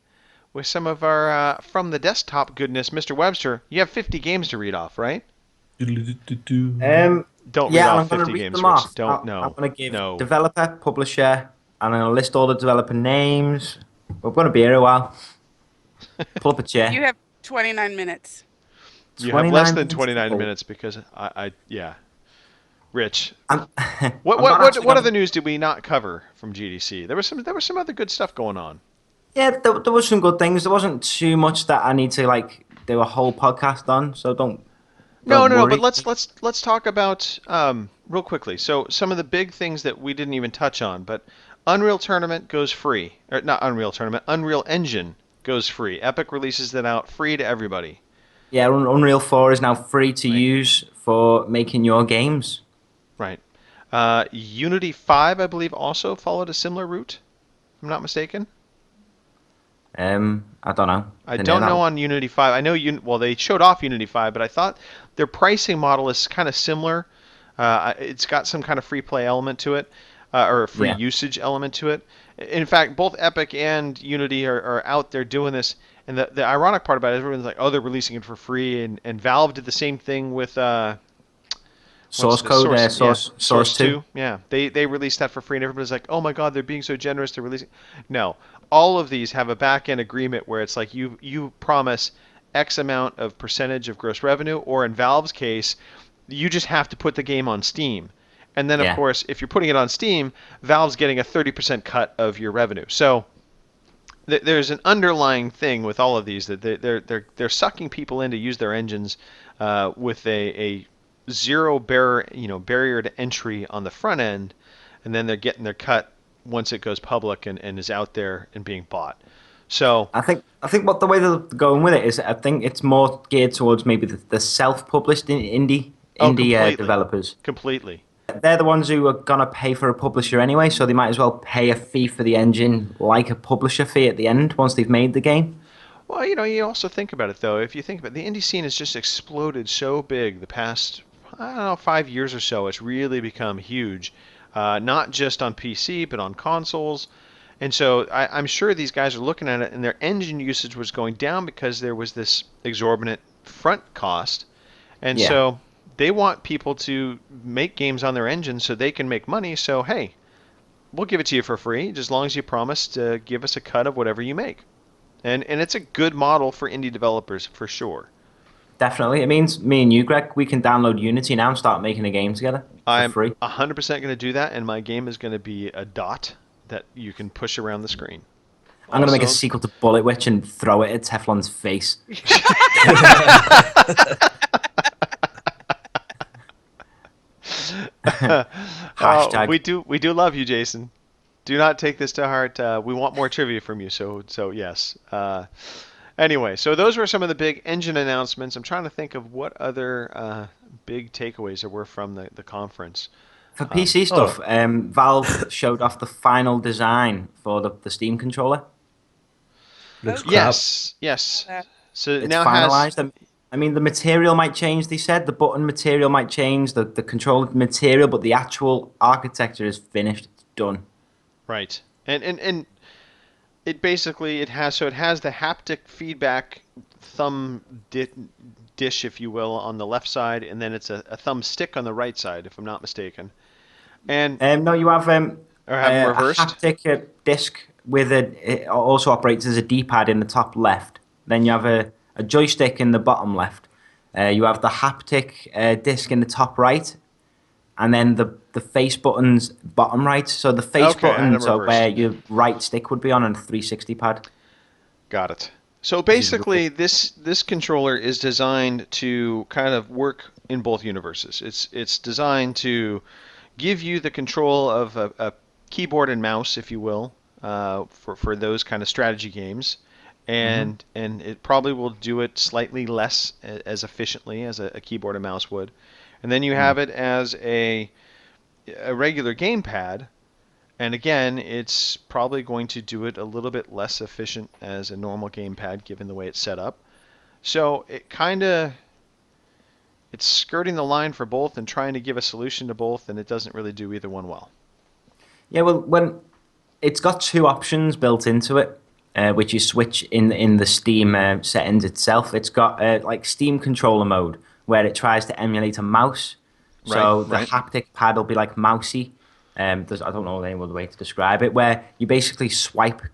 with some of our from the desktop goodness. Mr. Webster, you have 50 games to read off, right? Don't read off 50 games first. Don't, no. I'm going to give developer, publisher, and I'm going to list all the developer names. We're going to be here a while. Pull up a chair. You have 29 minutes. You have less than 29 minutes because yeah. Rich, what other news did we not cover from GDC? There was some other good stuff going on. Yeah, there was some good things. There wasn't too much that I need to do a whole podcast on. So don't. No. But let's talk about real quickly. So some of the big things that we didn't even touch on, but Unreal Tournament goes free, or not Unreal Tournament, Unreal Engine goes free. Epic releases that out free to everybody. Yeah, Unreal 4 is now free to use for making your games. Right. Unity 5, I believe, also followed a similar route, if I'm not mistaken. I don't know. I don't know on Unity 5. I know they showed off Unity 5, but I thought their pricing model is kind of similar. It's got some kind of free play element to it, or a free usage element to it. In fact, both Epic and Unity are out there doing this. And the ironic part about it, everyone's like, oh, they're releasing it for free. And Valve did the same thing with source the code, yeah, source 2. Yeah, they released that for free, and everybody's like, "Oh my God, they're being so generous to releasing." No, all of these have a back end agreement where it's like you promise X amount of percentage of gross revenue, or in Valve's case, you just have to put the game on Steam. And then, of Yeah. course, if you're putting it on Steam, Valve's getting a 30% cut of your revenue. So there's an underlying thing with all of these that they're sucking people in to use their engines with a zero barrier to entry on the front end, and then they're getting their cut once it goes public and is out there and being bought. So I think what the way they're going with it is, I think it's more geared towards maybe the self-published indie completely, developers. completely. They're the ones who are gonna pay for a publisher anyway, so they might as well pay a fee for the engine, like a publisher fee at the end once they've made the game. Well, you also think about it though. If you think about it, the indie scene has just exploded so big the past, I don't know, 5 years or so. It's really become huge, not just on PC but on consoles. And so I'm sure these guys are looking at it, and their engine usage was going down because there was this exorbitant front cost, and Yeah. so they want people to make games on their engine so they can make money. So hey, we'll give it to you for free, just as long as you promise to give us a cut of whatever you make. And it's a good model for indie developers for sure. Definitely. It means me and you, Greg, we can download Unity now and start making a game together for I'm free. 100% going to do that, and my game is going to be a dot that you can push around the screen. I'm going to make a Also- sequel to Bullet Witch and throw it at Teflon's face. Hashtag. We do love you, Jason. Do not take this to heart. We want more trivia from you. So yes. Anyway, so those were some of the big engine announcements. I'm trying to think of what other big takeaways there were from the conference. For PC stuff, Valve showed off the final design for the Steam controller. Looks crap. Yes. That- So it It's now finalized. has. I mean, the material might change, they said. The button material might change, the controller material, but the actual architecture is finished. It's done. Right. And it basically it has the haptic feedback thumb dish, if you will, on the left side, and then it's a thumb stick on the right side, if I'm not mistaken. And No, you have or have them reversed. a haptic disc with it also operates as a D-pad in the top left. Then you have a joystick in the bottom left. You have the haptic disc in the top right, and then the face buttons bottom right. So the face Okay, I had 'em buttons are reversed. where your right stick would be on a 360 pad. Got it. So basically, this controller is designed to kind of work in both universes. It's designed to give you the control of a keyboard and mouse, if you will, for those kind of strategy games, and it probably will do it slightly less as efficiently as a keyboard and mouse would. And then you have it as a regular gamepad. And again, it's probably going to do it a little bit less efficient as a normal gamepad, given the way it's set up. So it's skirting the line for both and trying to give a solution to both, and it doesn't really do either one well. Yeah, well, when it's got two options built into it, which you switch in the Steam settings itself. It's got like Steam controller mode, where it tries to emulate a mouse. So Right, the right. haptic pad will be like mousy. I don't know any other way to describe it, where you basically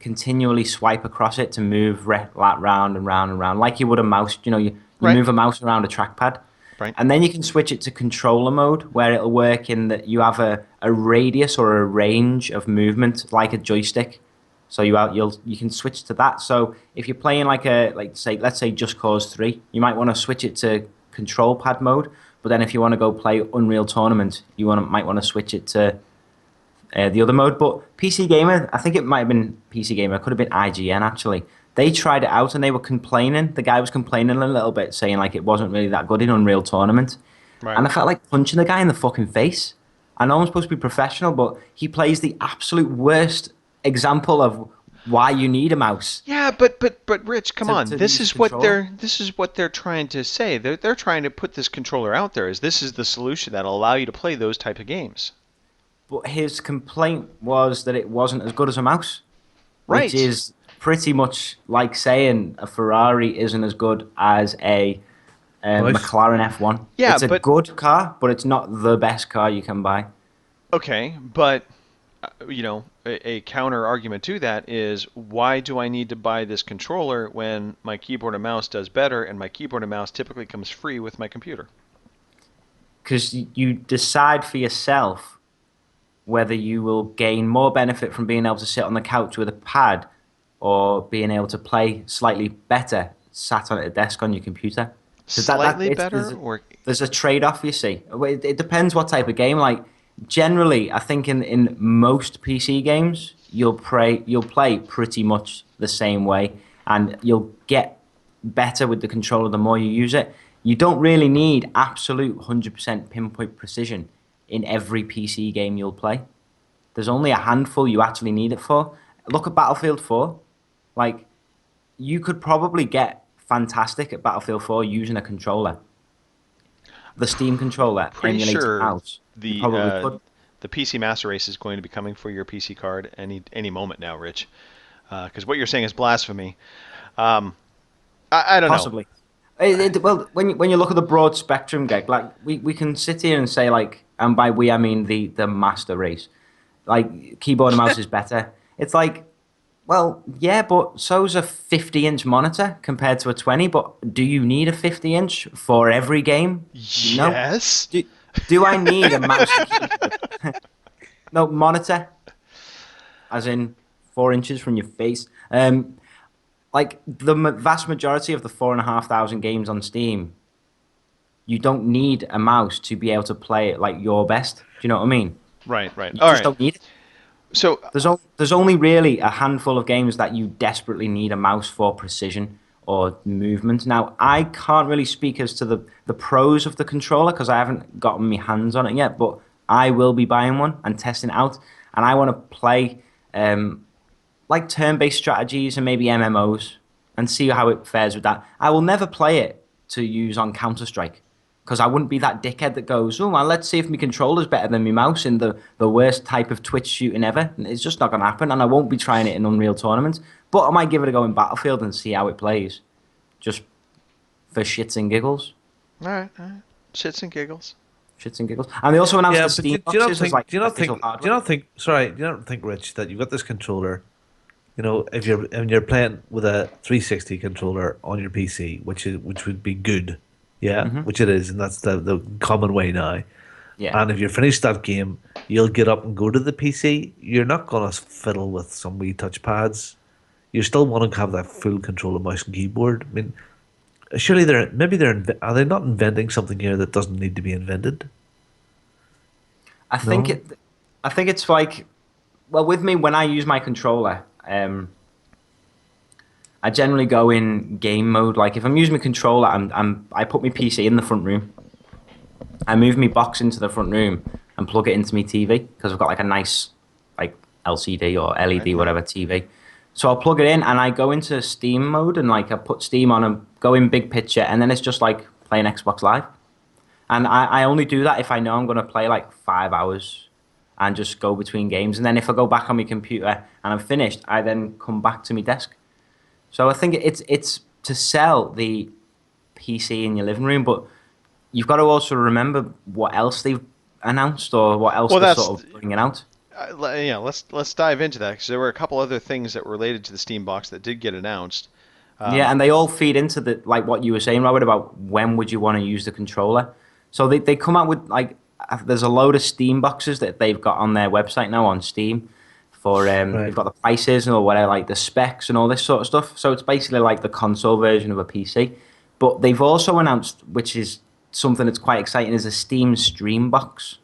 continually swipe across it to move round and round and round, like you would a mouse. You Right. move a mouse around a trackpad. Right. And then you can switch it to controller mode, where it'll work in that you have a radius or a range of movement like a joystick. So you can switch to that. So if you're playing let's say Just Cause 3, you might want to switch it to control pad mode. But then if you want to go play Unreal Tournament, might want to switch it to the other mode. But PC Gamer, I think it might have been PC Gamer, it could have been IGN actually. They tried it out and they were complaining. The guy was complaining a little bit, saying like it wasn't really that good in Unreal Tournament. Right. And I felt like punching the guy in the fucking face. I know I'm supposed to be professional, but he plays the absolute worst example of why you need a mouse. Yeah, but Rich, come on. to This use is what controller? they're trying to say. They're trying to put this controller out there as this is the solution that'll allow you to play those type of games. But his complaint was that it wasn't as good as a mouse. Right. Which is pretty much like saying a Ferrari isn't as good as a Nice. McLaren F1. Yeah, it's a but- good car, but it's not the best car you can buy. Okay, but a counter argument to that is why do I need to buy this controller when my keyboard and mouse does better, and my keyboard and mouse typically comes free with my computer? Because you decide for yourself whether you will gain more benefit from being able to sit on the couch with a pad or being able to play slightly better sat on a desk on your computer. So Slightly it's- better, or there's a trade-off, you see. It depends what type of game. Like generally, I think in most PC games, you'll play pretty much the same way, and you'll get better with the controller the more you use it. You don't really need absolute 100% pinpoint precision in every PC game you'll play. There's only a handful you actually need it for. Look at Battlefield 4. Like, you could probably get fantastic at Battlefield 4 using a controller. The Steam controller, pretty emulated sure mouse. the You probably could. the PC Master Race is going to be coming for your PC card any moment now, Rich. Because what you're saying is blasphemy. I don't know. Possibly. Well, when you look at the broad spectrum, Greg, like we can sit here and say like, and by we I mean the Master Race, like keyboard and mouse is better. It's like, well, yeah, but so's a 50-inch monitor compared to a 20. But do you need a 50-inch for every game? No. Yes. Do I need a mouse and keyboard? No, monitor, as in 4 inches from your face. Like the vast majority of the 4,500 games on Steam, you don't need a mouse to be able to play it like your best. Do you know what I mean? Right. You All just right. don't need it. So There's only really a handful of games that you desperately need a mouse for precision or movement. Now, I can't really speak as to the pros of the controller because I haven't gotten my hands on it yet, but I will be buying one and testing it out. And I want to play like turn-based strategies and maybe MMOs and see how it fares with that. I will never play it to use on Counter-Strike because I wouldn't be that dickhead that goes, oh, well, let's see if my controller's better than my mouse in the worst type of Twitch shooting ever. It's just not going to happen, and I won't be trying it in Unreal Tournament. But I might give it a go in Battlefield and see how it plays, just for shits and giggles. all right. Shits and giggles. Shits and giggles. And they also announced Yeah, the but Steam boxes as like official hardware. do you not think, Rich, that you've got this controller, if you're playing with a 360 controller on your PC, which would be good, yeah, which it is, and that's the common way now. Yeah. And if you're finished that game, you'll get up and go to the PC. You're not gonna fiddle with some wee touch pads. You still want to have that full control of mouse and keyboard. I mean, surely are they not inventing something here that doesn't need to be invented? I think No? I think it's like, well, with me when I use my controller, I generally go in game mode. Like if I'm using my controller, I put my PC in the front room. I move my box into the front room and plug it into my TV because I've got like a nice like LCD or LED whatever TV. So I'll plug it in and I go into Steam mode and like I put Steam on and go in big picture and then it's just like playing Xbox Live. And I only do that if I know I'm going to play like 5 hours and just go between games. And then if I go back on my computer and I'm finished, I then come back to my desk. So I think it's to sell the PC in your living room, but you've got to also remember what else they've announced or what else they're sort of bringing out. Let's dive into that because there were a couple other things that were related to the Steam box that did get announced. Yeah, and they all feed into the like what you were saying, Robert, about when would you want to use the controller. So they come out with like there's a load of Steam boxes that they've got on their website now on Steam for they've got the prices or whatever, like the specs and all this sort of stuff. So it's basically like the console version of a PC. But they've also announced, which is something that's quite exciting, is a Steam Stream box.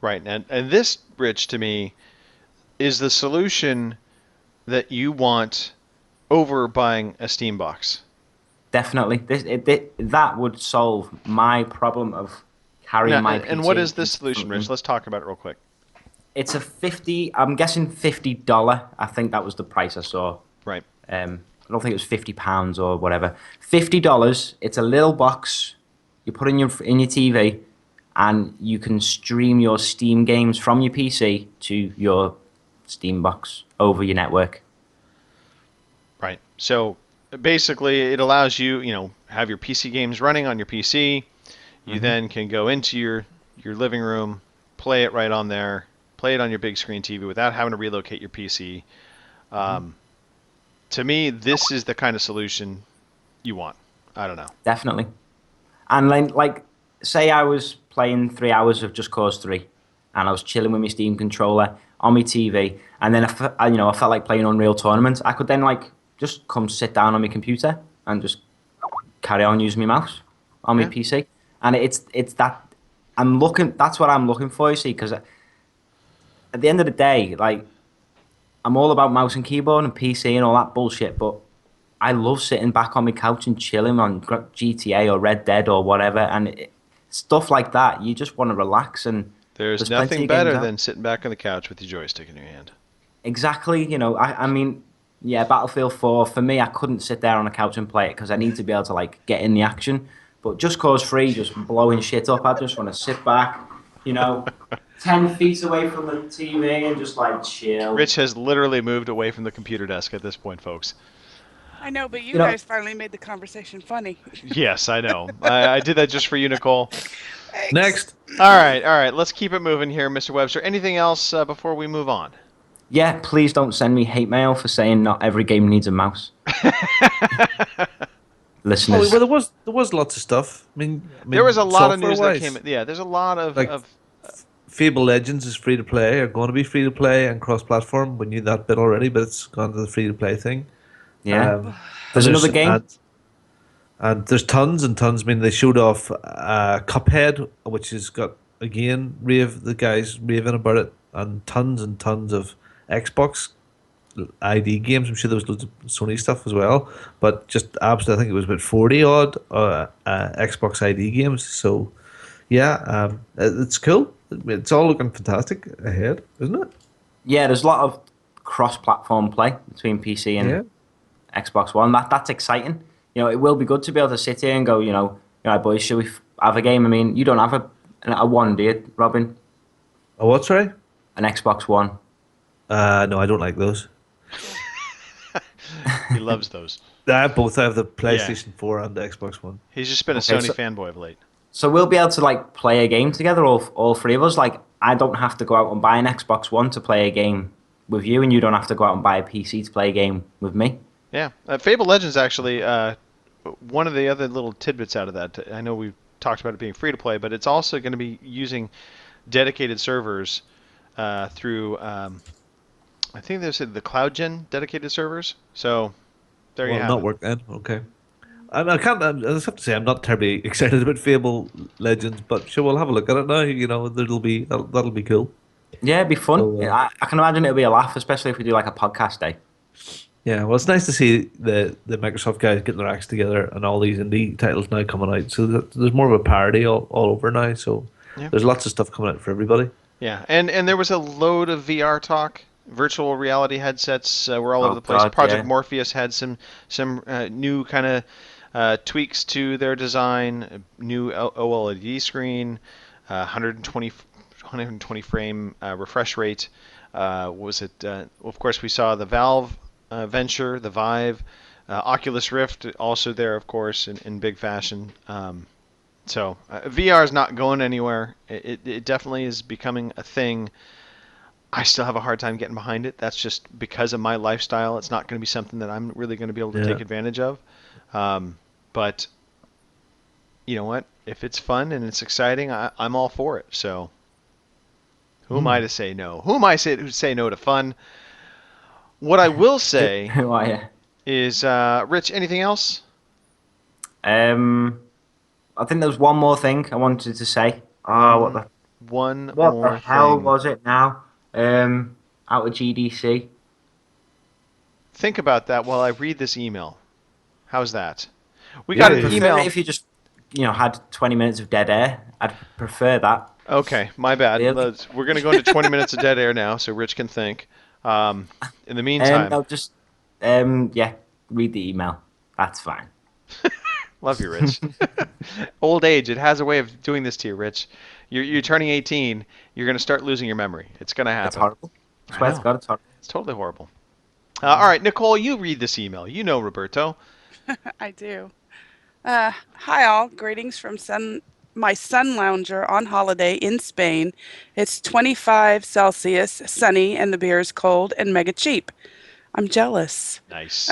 Right, and this, Rich, to me, is the solution that you want over buying a Steam box. Definitely, that would solve my problem of carrying my PC. And what is this into the solution, front room. Rich? Let's talk about it real quick. It's a I'm guessing $50. I think that was the price I saw. Right. I don't think it was £50 or whatever. $50. It's a little box you put in your TV, and you can stream your Steam games from your PC to your Steam box over your network. Right. So basically, it allows you, have your PC games running on your PC. You then can go into your living room, play it right on there, play it on your big screen TV without having to relocate your PC. To me, this is the kind of solution you want. I don't know. Definitely. And like, say I was playing 3 hours of Just Cause 3, and I was chilling with my Steam controller on my TV, and then I felt like playing Unreal Tournament. I could then like just come sit down on my computer and just carry on using my mouse on my PC. And it's that that's what I'm looking for, you see, because at the end of the day, like, I'm all about mouse and keyboard and PC and all that bullshit, but I love sitting back on my couch and chilling on GTA or Red Dead or whatever, and stuff like that. You just want to relax, and There's plenty nothing of better games out. than sitting back on the couch with your joystick in your hand. Exactly. I mean, yeah, Battlefield 4, for me, I couldn't sit there on a couch and play it because I need to be able to, like, get in the action. But Just Cause 3, just blowing shit up, I just want to sit back, 10 feet away from the TV and just, like, chill. Rich has literally moved away from the computer desk at this point, folks. I know, but you You know- guys finally made the conversation funny. Yes, I know. I did that just for you, Nicole. Next. All right. Let's keep it moving here, Mr. Webster. Anything else before we move on? Yeah, please don't send me hate mail for saying not every game needs a mouse. Listeners. Oh, well, there was lots of stuff. I mean, There was a lot of news that software-wise, came. Yeah, there's a lot of. Like, Fable Legends is free to play, or going to be free to play and cross-platform. We knew that bit already, but it's gone to the free to play thing. Yeah. and There's another game. And there's tons and tons. I mean, they showed off Cuphead, which has got, again, the guys raving about it, and tons of Xbox ID games. I'm sure there was loads of Sony stuff as well, but just absolutely, I think it was about 40 odd Xbox ID games. So, yeah, it's cool. It's all looking fantastic ahead, isn't it? Yeah, there's a lot of cross-platform play between PC and Xbox One. That's exciting. It will be good to be able to sit here and go, boys, should we have a game? I mean, you don't have a one, do you, Robin? Oh, what's right? An Xbox One. No, I don't like those. he loves those. I both have the PlayStation 4 and the Xbox One. He's just been a Okay, Sony so- fanboy of late. So we'll be able to like play a game together, all three of us. Like, I don't have to go out and buy an Xbox One to play a game with you, and you don't have to go out and buy a PC to play a game with me. Yeah, Fable Legends actually. One of the other little tidbits out of that. I know we've talked about it being free to play, but it's also going to be using dedicated servers through. I think they said the CloudGen dedicated servers. So there you Well, have not it. work then. Okay. I just have to say I'm not terribly excited about Fable Legends, but sure, we'll have a look at it now. That'll be cool. Yeah, it'd be fun. So, I can imagine it'll be a laugh, especially if we do like a podcast day. Yeah, well, it's nice to see the Microsoft guys getting their acts together and all these indie titles now coming out. So there's more of a parody all over now. So Yeah. there's lots of stuff coming out for everybody. Yeah, and there was a load of VR talk. Virtual reality headsets were all over the place. God, Project yeah. Morpheus had some new kind of tweaks to their design. A new OLED screen, 120 frame refresh rate. Of course, we saw the Valve venture, the Vive, Oculus Rift also there, of course, in big fashion. So VR is not going anywhere. It definitely is becoming a thing. I still have a hard time getting behind it. That's just because of my lifestyle. It's not going to be something that I'm really going to be able to take advantage of. But you know what? If it's fun and it's exciting, I'm all for it. So who am I to say no? Who am I to say no to fun? What I will say Who are you? is, Rich, anything else? I think there was one more thing I wanted to say. Oh, what the One What more the hell thing. was it now? Out of GDC. Think about that while I read this email. How's that? We got Yeah, an yeah. email. If you just, had 20 minutes of dead air, I'd prefer that. Okay, my bad. Yeah. We're going to go into 20 minutes of dead air now, so Rich can think. In the meantime, No, just, read the email. That's fine. love you, Rich. Old age, it has a way of doing this to you, Rich. You're turning 18. You're going to start losing your memory. It's going to happen. That's horrible. I swear know. to God, it's horrible. It's totally horrible. All right, Nicole, you read this email. You know Roberto. I do. Hi all, greetings from my sun lounger on holiday in Spain. It's 25 Celsius, sunny, and the beer is cold and mega cheap. I'm jealous. Nice.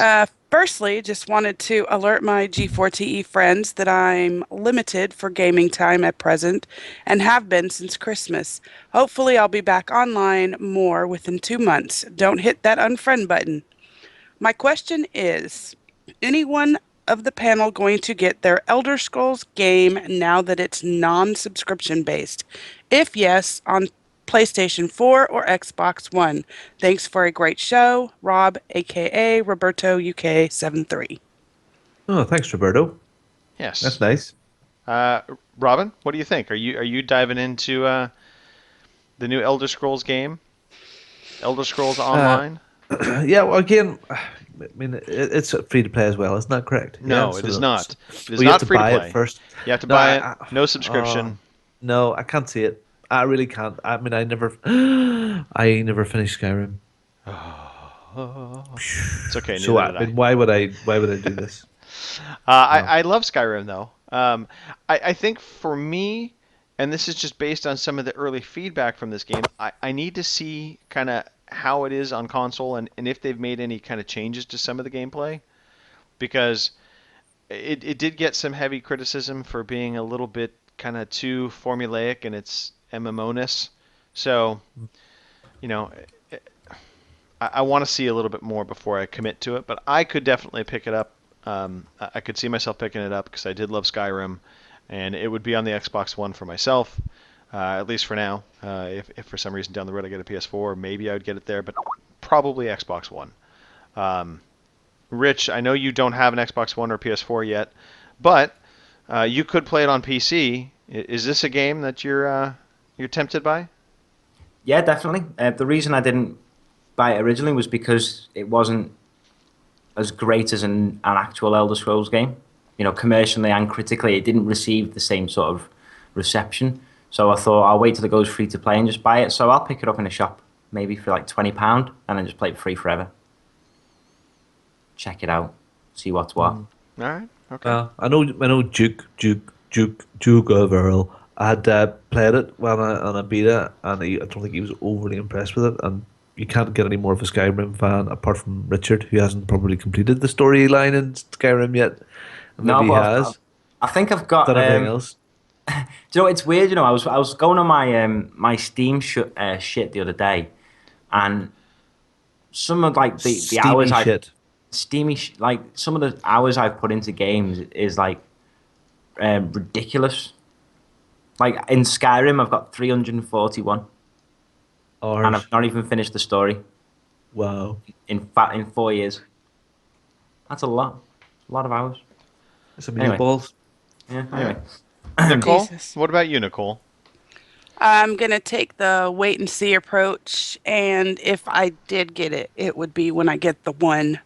Firstly, just wanted to alert my G4TE friends that I'm limited for gaming time at present and have been since Christmas. Hopefully, I'll be back online more within 2 months. Don't hit that unfriend button. My question is, anyone of the panel going to get their Elder Scrolls game now that it's non-subscription based? If yes, on PlayStation 4 or Xbox One. Thanks for a great show, Rob, aka Roberto UK 73. Oh, thanks, Roberto. Yes. That's nice. Robin, what do you think? Are you diving into the new Elder Scrolls game? Elder Scrolls Online? Yeah, well, again, I mean, it's free to play as well. Isn't that correct? No, Yeah, it is so- not. It is you not have to free to buy play. it first. You have to No, buy I- it. No subscription. No, I can't see it. I really can't. I mean, I never, I never finished Skyrim. It's okay. So Neither did I mean, why would I do this? I love Skyrim though. I think for me, and this is just based on some of the early feedback from this game, I need to see kind of how it is on console and if they've made any kind of changes to some of the gameplay, because it did get some heavy criticism for being a little bit kind of too formulaic in its MMO-ness. So, you know, I want to see a little bit more before I commit to it, but I could definitely pick it up. I could see myself picking it up because I did love Skyrim, and it would be on the Xbox One for myself, at least for now. If for some reason down the road I get a PS4, maybe I would get it there, but probably Xbox One. Rich, I know you don't have an Xbox One or PS4 yet, but you could play it on PC. Is this a game that you're tempted by? Yeah, definitely. The reason I didn't buy it originally was because it wasn't as great as an actual Elder Scrolls game. You know, commercially and critically, it didn't receive the same sort of reception. So I thought I'll wait till it goes free to play and just buy it. So I'll pick it up in a shop, maybe for like £20, and then just play it free forever. Check it out, see what's what. All right. Okay. I know Duke of Earl had played it on a beta, and I don't think he was overly impressed with it. And you can't get any more of a Skyrim fan apart from Richard, who hasn't probably completed the storyline in Skyrim yet. Maybe he but has. I think I've got Done everything else. Do you know, it's weird. You know, I was going on my my Steam shit the other day, and some of like the Steamy hours shit. like some of the hours I've put into games is like ridiculous. Like in Skyrim, I've got 341, Hours. and I've not even finished the story. Wow. In 4 years, that's a lot of hours. Some Anyway. meatballs. Yeah. Anyway, Nicole, Jesus. what about you, Nicole? I'm going to take the wait and see approach, and if I did get it, it would be when I get the one,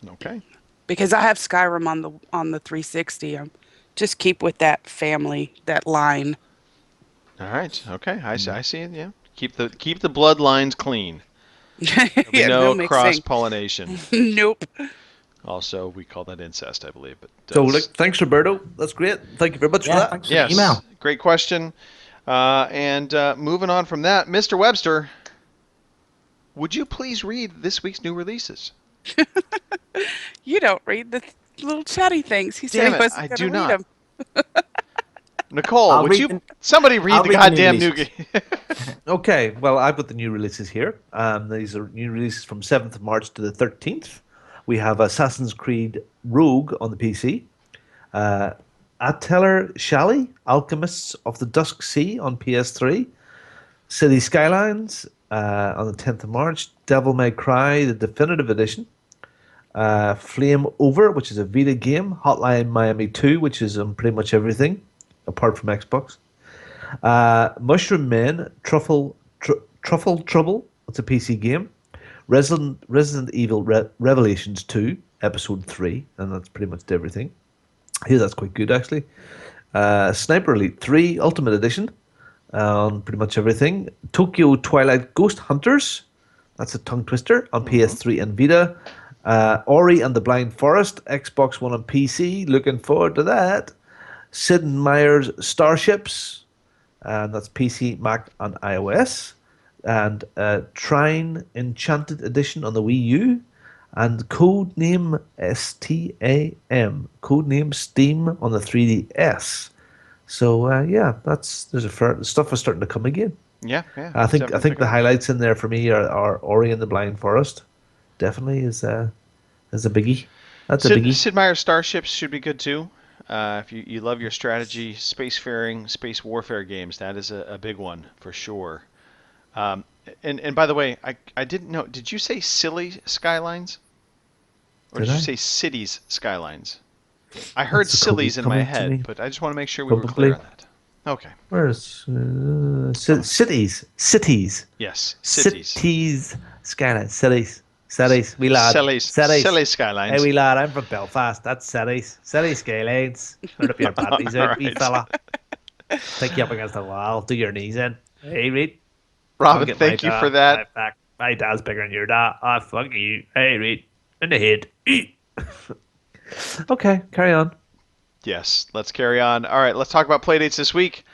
Okay. because I have Skyrim on the 360. Just keep with that family, that line. All right. Okay. I see it. Yeah. Keep the bloodlines clean. There'll be Yeah, no mixing. cross pollination. Nope. Also, we call that incest, I believe. But So, thanks, Roberto. That's great. Thank you very much for yeah. that. Thanks for yes, the email. great question. And moving on from that, Mr. Webster, would you please read this week's new releases? You don't read the little chatty things. He said Damn he it, wasn't I going do to read not. them. Nicole, I'll would read you the- somebody read I'll the read the new goddamn new releases. game? Okay, well, I've got the new releases here. These are new releases from 7th of March to the 13th. We have Assassin's Creed Rogue on the PC. Atelier Shally, Alchemists of the Dusk Sea on PS3. City Skylines on the 10th of March. Devil May Cry, the Definitive Edition. Flame Over, which is a Vita game. Hotline Miami 2, which is on pretty much everything, apart from Xbox. Mushroom Men, Truffle Trouble, it's a PC game. Resident Evil Revelations 2, Episode 3, and that's pretty much everything. Here, that's quite good, actually. Sniper Elite 3, Ultimate Edition, on pretty much everything. Tokyo Twilight Ghost Hunters, that's a tongue twister, on PS3 and Vita. Ori and the Blind Forest, Xbox One and PC. Looking forward to that. Sid Meier's Starships, and that's PC, Mac, and iOS. And Trine Enchanted Edition on the Wii U. And Codename STAM, Codename Steam on the 3DS. So yeah, there's a fair stuff is starting to come again. Yeah, yeah. I think definitely the picking up. highlights in there for me are Ori and the Blind Forest. Definitely is a biggie. That's a biggie. Sid Meier's Starships should be good too. If you love your strategy, spacefaring, space warfare games, that is a big one for sure. And by the way, I didn't know. Did you say Silly Skylines? Or did Did you I? say Cities Skylines? I heard That's probably Sillies in my coming to me. head, but I just want to make sure we were Probably. clear on that. Okay. Where's cities? Yes. Cities. Cities. Skyline. Cities. We lad. Silly Hey, Skylines. we lad. I'm from Belfast. That's cities. Skylines. Turn up your panties out, wee Alright. fella. Take you up against the wall. Do your knees in. Hey, Reed. Robin, Get thank my you dad. for that. My dad's bigger than your dad. Ah, fuck you. Hey, Reed. In the head. Okay, carry on. Yes, let's carry on. All right, let's talk about playdates this week.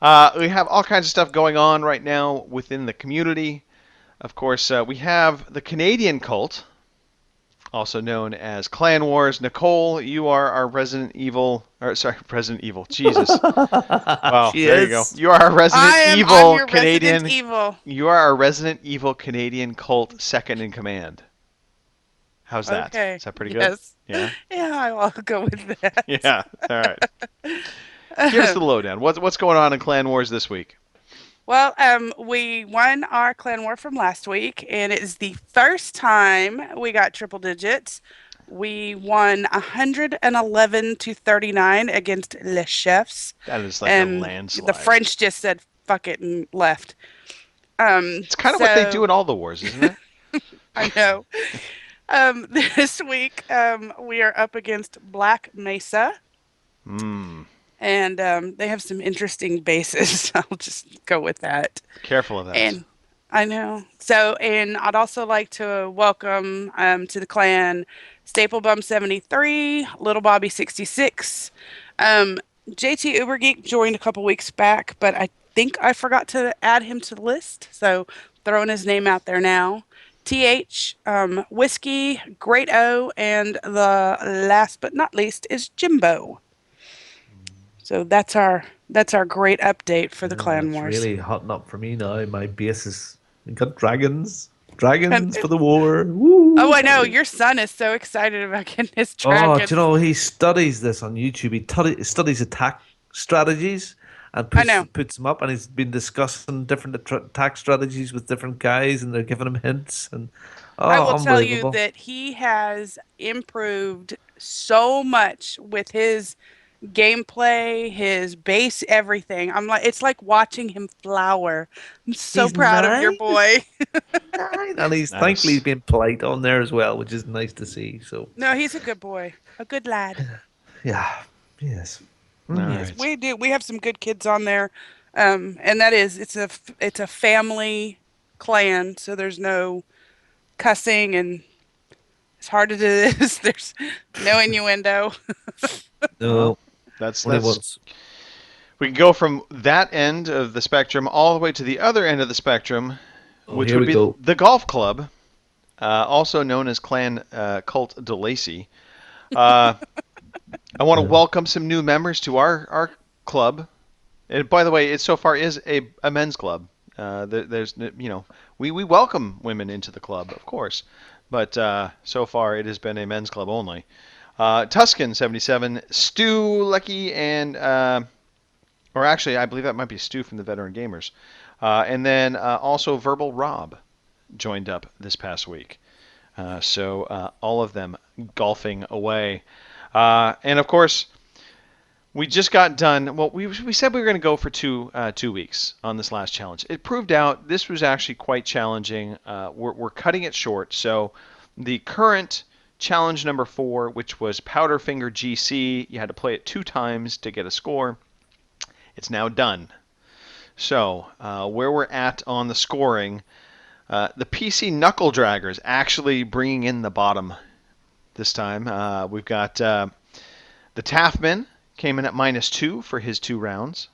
We have all kinds of stuff going on right now within the community. Of course, we have the Canadian cult, also known as Clan Wars. Nicole, you are our Resident Evil, Resident Evil. Jesus. Wow, She there you go. is. You are our Resident I'm Evil your Canadian. Resident Evil. You are our Resident Evil Canadian cult second in command. How's that? Okay. Is that pretty good? Yes. Yeah. Yeah, I'll go with that. Yeah. All right. Give us the lowdown. What's going on in Clan Wars this week? Well, we won our clan war from last week, and it is the first time we got triple digits. We won 111 to 39 against Les Chefs. That is like a And landslide. the French just said fuck it and left. It's kind of what they do in all the wars, isn't it? I know. This week, we are up against Black Mesa, and they have some interesting bases. I'll just go with that. Careful of that. And I know. So, and I'd also like to welcome to the clan Staple Bum 73, Little Bobby 66. JT Ubergeek joined a couple weeks back, but I think I forgot to add him to the list. So, throwing his name out there now. TH, Whiskey, Great O, and the last but not least is Jimbo. So that's our great update for the Clan It's Wars. really hotting up for me now. My base is we got dragons for the war. Woo! Oh, I know. Your son is so excited about getting his Oh, dragons. do you know he studies this on YouTube? He studies attack strategies and know. puts them up, and he's been discussing different attack strategies with different guys, and they're giving him hints. And I will tell you unbelievable. that he has improved so much with his gameplay, his base, everything. It's like watching him flower. I'm so He's proud of your nice. boy. And he's Nice. thankfully he's being polite on there as well, which is nice to see. So No, he's a good boy, a good lad. yeah, yes. All Yes, right. we do. We have some good kids on there, and that is it's a family clan, so there's no cussing and as hard as it is, there's no innuendo. No, That's only once. we can go from that end of the spectrum all the way to the other end of the spectrum, Oh, which here would we be go. the golf club, also known as Clan Cult de Lacey. I want to welcome some new members to our club. And by the way, it so far is a men's club. There's we welcome women into the club, of course, but so far it has been a men's club only. Tuscan 77, Stu Lucky, and or actually I believe that might be Stu from the Veteran Gamers, and then also Verbal Rob joined up this past week. So all of them golfing away. And of course, we just got done. Well, we said we were going to go for 2 weeks on this last challenge. It proved out this was actually quite challenging. We're cutting it short. So the current challenge number 4, which was Powderfinger GC, you had to play it 2 times to get a score. It's now done. So where we're at on the scoring, The PC Knuckle Draggers actually bringing in the bottom this time. We've got the Taffman came in at -2 for his 2 rounds.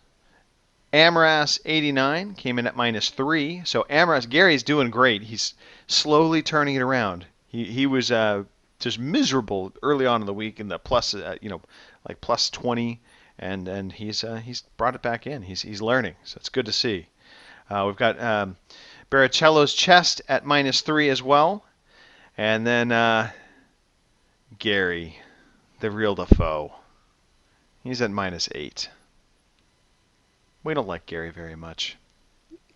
Amras89 came in at -3. So Amras, Gary's doing great. He's slowly turning it around. He was just miserable early on in the week in the plus, like +20, and he's brought it back in. He's learning, so it's good to see. We've got Baricello's Chest at -3 as well, and then Gary, the real Defoe, he's at -8. We don't like Gary very much.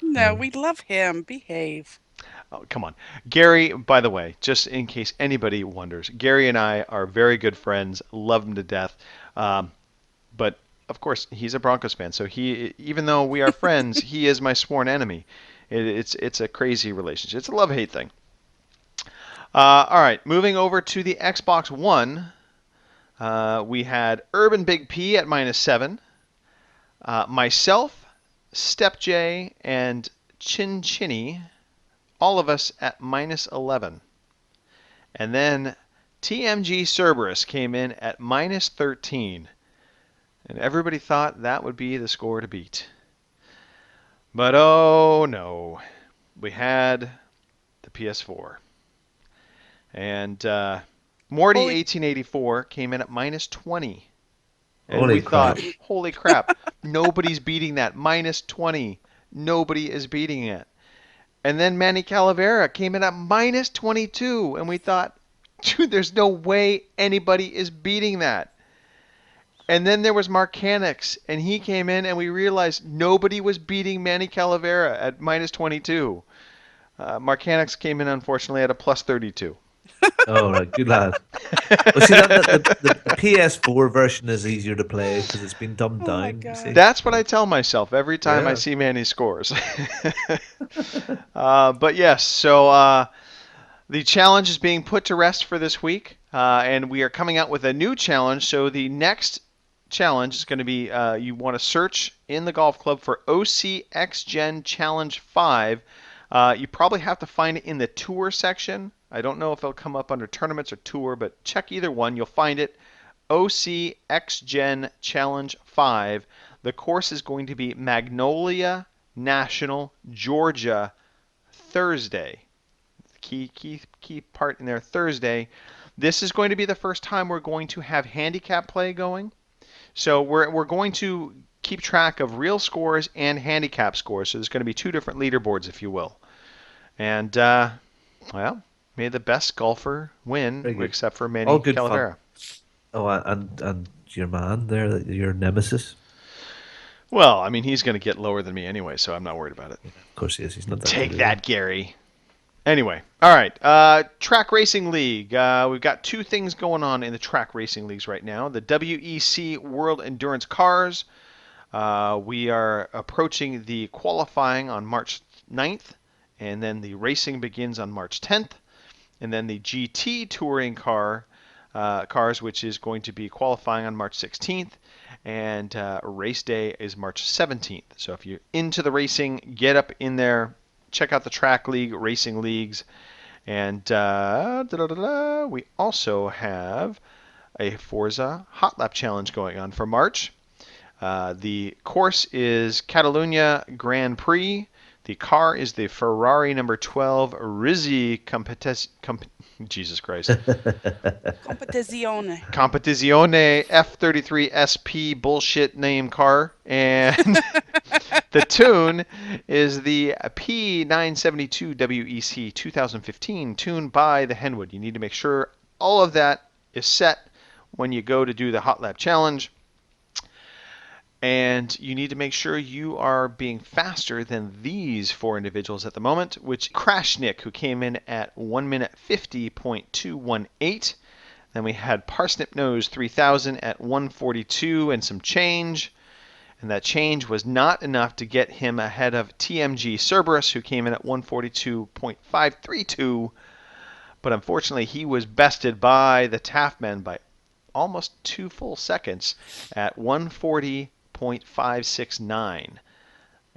No, we love him. Behave. Oh, come on. Gary, by the way, just in case anybody wonders, Gary and I are very good friends, love him to death. But, of course, he's a Broncos fan. So even though we are friends, he is my sworn enemy. It's a crazy relationship. It's a love-hate thing. All right, moving over to the Xbox One, we had Urban Big P at -7. Myself, Step J, and Chin Chinny, all of us at -11. And then TMG Cerberus came in at -13. And everybody thought that would be the score to beat. But oh no, we had the PS4. And Morty Holy- 1884 came in at -20. And Holy we thought, crap. holy crap, nobody's beating that. -20. Nobody is beating it. And then Manny Calavera came in at -22. And we thought, dude, there's no way anybody is beating that. And then there was Marcanix, and he came in, and we realized nobody was beating Manny Calavera at -22. Marcanix came in, unfortunately, at a +32. Oh, right, good lad. Well, see, the PS4 version is easier to play because it's been dumbed Oh my down. You God. see. That's what I tell myself every time I Yeah. see Manny scores. But yes, so the challenge is being put to rest for this week, and we are coming out with a new challenge. So the next challenge is going to be you want to search in the golf club for OCX Gen Challenge 5. You probably have to find it in the tour section. I don't know if it'll come up under tournaments or tour, but check either one. You'll find it. OCX Gen Challenge 5. The course is going to be Magnolia National, Georgia, Thursday. Key part in there, Thursday. This is going to be the first time we're going to have handicap play going. So we're going to keep track of real scores and handicap scores. So there's going to be 2 different leaderboards, if you will. And, well, may the best golfer win, Very good. except for Manny All good fun. Calavera. Oh, and your man there, your nemesis. Well, I mean, he's going to get lower than me anyway, so I'm not worried about it. Of course he is. He's not that Take good, that, Gary. Anyway, all right. Track Racing League. We've got 2 things going on in the track racing leagues right now. The WEC World Endurance Cars. We are approaching the qualifying on March 9th, and then the racing begins on March 10th. And then the GT Touring Cars, which is going to be qualifying on March 16th. And race day is March 17th. So if you're into the racing, get up in there. Check out the track league, racing leagues. And we also have a Forza Hot Lap Challenge going on for March. The course is Catalunya Grand Prix. The car is the Ferrari number 12 Rizzi Jesus Christ. Competizione. Competizione F33 SP bullshit name car. And the tune is the P972 WEC 2015 tuned by the Henwood. You need to make sure all of that is set when you go to do the Hot Lap Challenge. And you need to make sure you are being faster than these 4 individuals at the moment, which Crashnick, who came in at 1 minute 50.218. Then we had Parsnip Nose 3000 at 142 and some change. And that change was not enough to get him ahead of TMG Cerberus, who came in at 142.532. But unfortunately, he was bested by the Taffman by almost 2 full seconds at 140.569.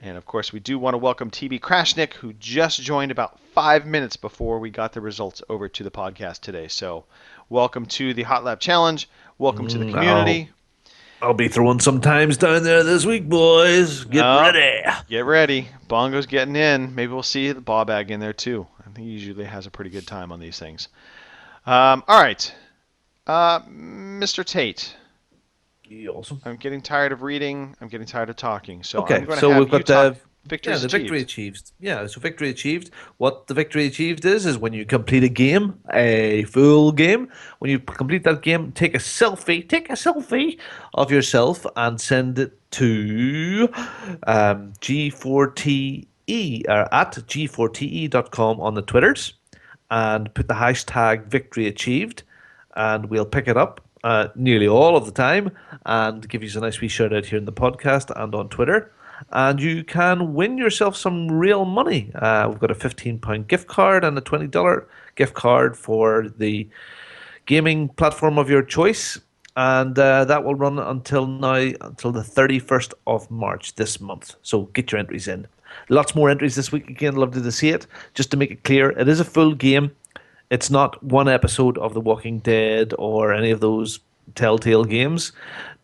And of course, we do want to welcome TB Krashnik, who just joined about 5 minutes before we got the results over to the podcast today. So, welcome to the Hot Lap Challenge. Welcome to the community. I'll be throwing some times down there this week, boys. Get ready. Get ready. Bongo's getting in. Maybe we'll see the ball bag in there too. I think he usually has a pretty good time on these things. All right. Mr. Tate. Awesome. I'm getting tired of reading. I'm getting tired of talking. So Okay, I'm going to so have we've you got talk the victories victory achieved. achieved. Yeah, so victory achieved. What the victory achieved is when you complete a game, a full game. When you complete that game, take a selfie of yourself and send it to G4TE or at G4TE.com on the Twitters and put the hashtag victory achieved, and we'll pick it up nearly all of the time and give you a nice wee shout out here in the podcast and on Twitter. And you can win yourself some real money. We've got a £15 gift card and a $20 gift card for the gaming platform of your choice. And that will run until the 31st of March this month. So get your entries in. Lots more entries this week. Again, lovely to see it. Just to make it clear, it is a full game. It's not one episode of The Walking Dead or any of those Telltale games.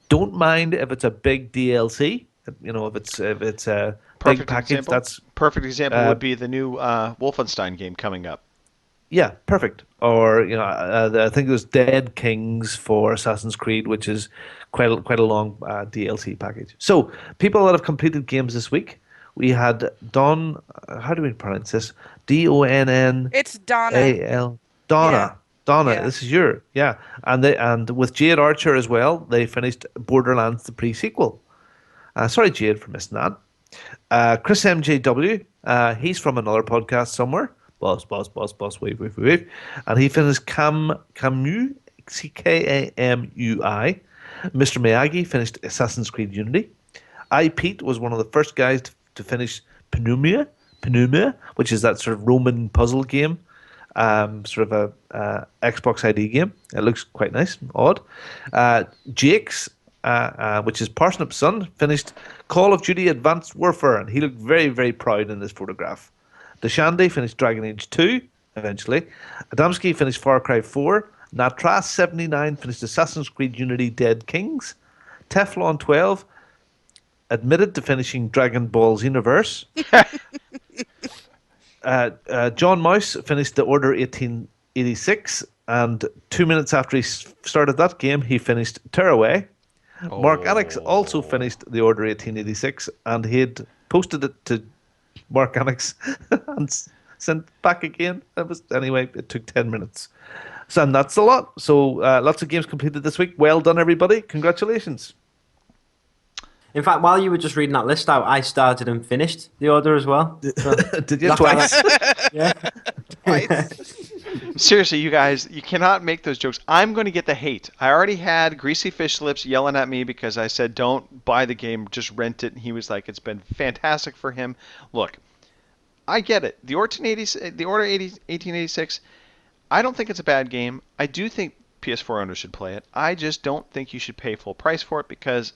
Don't mind if it's a big DLC. If it's a big package. Perfect example would be the new Wolfenstein game coming up. Yeah, perfect. Or I think there's Dead Kings for Assassin's Creed, which is quite a long DLC package. So people that have completed games this week, we had Don. How do we pronounce this? Donn. It's Donna. Al. Donna. Yeah. Donna. Yeah. This is and with Jade Archer as well. They finished Borderlands the pre-sequel. Sorry, Jade, for missing that. Chris MJW. He's from another podcast somewhere. Boss, wave. And he finished Camus, Camui. Mr. Miyagi finished Assassin's Creed Unity. Pete was one of the first guys to finish Panumia, which is that sort of Roman puzzle game, sort of a Xbox ID game. It looks quite nice, odd. Jake's, which is Parsnip's son, finished Call of Duty Advanced Warfare, and he looked very, very proud in this photograph. Deshandy finished Dragon Age 2, eventually. Adamski finished Far Cry 4. Natras79 finished Assassin's Creed Unity Dead Kings. Teflon 12 admitted to finishing Dragon Ball Xenoverse. John Mouse finished The Order 1886, and 2 minutes after he started that game, he finished Tearaway. Mark Annex also finished The Order 1886, and he had posted it to Mark Annex and sent back again. It took 10 minutes. So, and that's a lot. So lots of games completed this week. Well done, everybody. Congratulations. In fact, while you were just reading that list out, I started and finished the order as well. So Did you twice? yeah. Seriously, you guys, you cannot make those jokes. I'm going to get the hate. I already had Greasy Fish Lips yelling at me because I said, don't buy the game, just rent it. And he was like, it's been fantastic for him. Look, I get it. The Order 1886, I don't think it's a bad game. I do think PS4 owners should play it. I just don't think you should pay full price for it because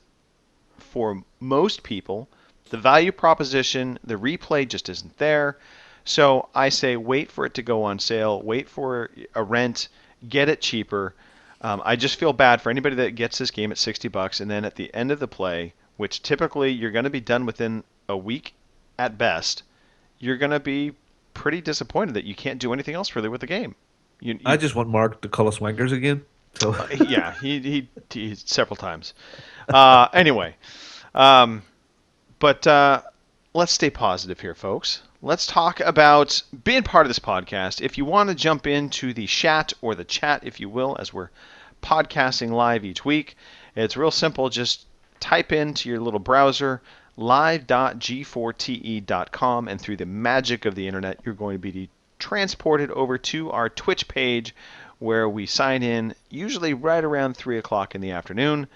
for most people, the value proposition, the replay just isn't there. So I say wait for it to go on sale, wait for a rent, get it cheaper. I just feel bad for anybody that gets this game at $60 and then at the end of the play, which typically you're going to be done within a week at best, you're going to be pretty disappointed that you can't do anything else really with the game. I just want Mark to call us wankers again. So yeah, he several times. Anyway, but let's stay positive here, folks. Let's talk about being part of this podcast. If you want to jump into the chat, or the chat, if you will, as we're podcasting live each week, it's real simple. Just type into your little browser live.g4te.com, and through the magic of the internet, you're going to be transported over to our Twitch page, where we sign in usually right around 3 o'clock in the afternoon.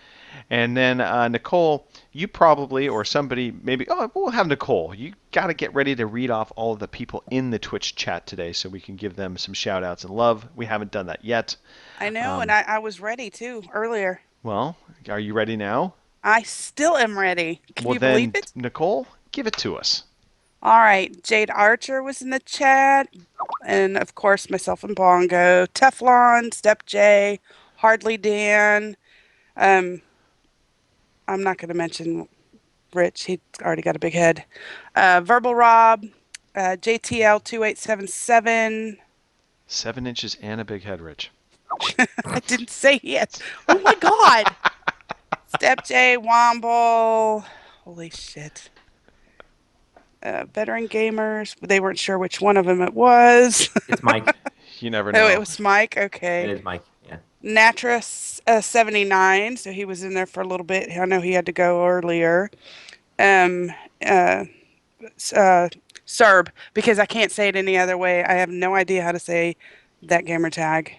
And then Nicole, you probably, or somebody maybe, we'll have Nicole. You got to get ready to read off all of the people in the Twitch chat today so we can give them some shout outs and love. We haven't done that yet. I know, and I was ready too earlier. Well, are you ready now? I still am ready. Can Well, you believe then, it? Nicole, Give it to us. All right, Jade Archer was in the chat, and of course myself and Bongo, Teflon, Step J, Hardly Dan. I'm not going to mention Rich; he's already got a big head. Verbal Rob, JTL 2877. 7 inches and a big head, Rich. I didn't say yet. Oh my God! Step J, Womble. Holy shit. Veteran gamers. They weren't sure which one of them it was. It's Mike. You never know. Oh, it was Mike. It Okay. is Mike. Yeah. Natras 79. So he was in there for a little bit. I know he had to go earlier. Uh, Serb, because I can't say it any other way. I have no idea how to say that gamer tag.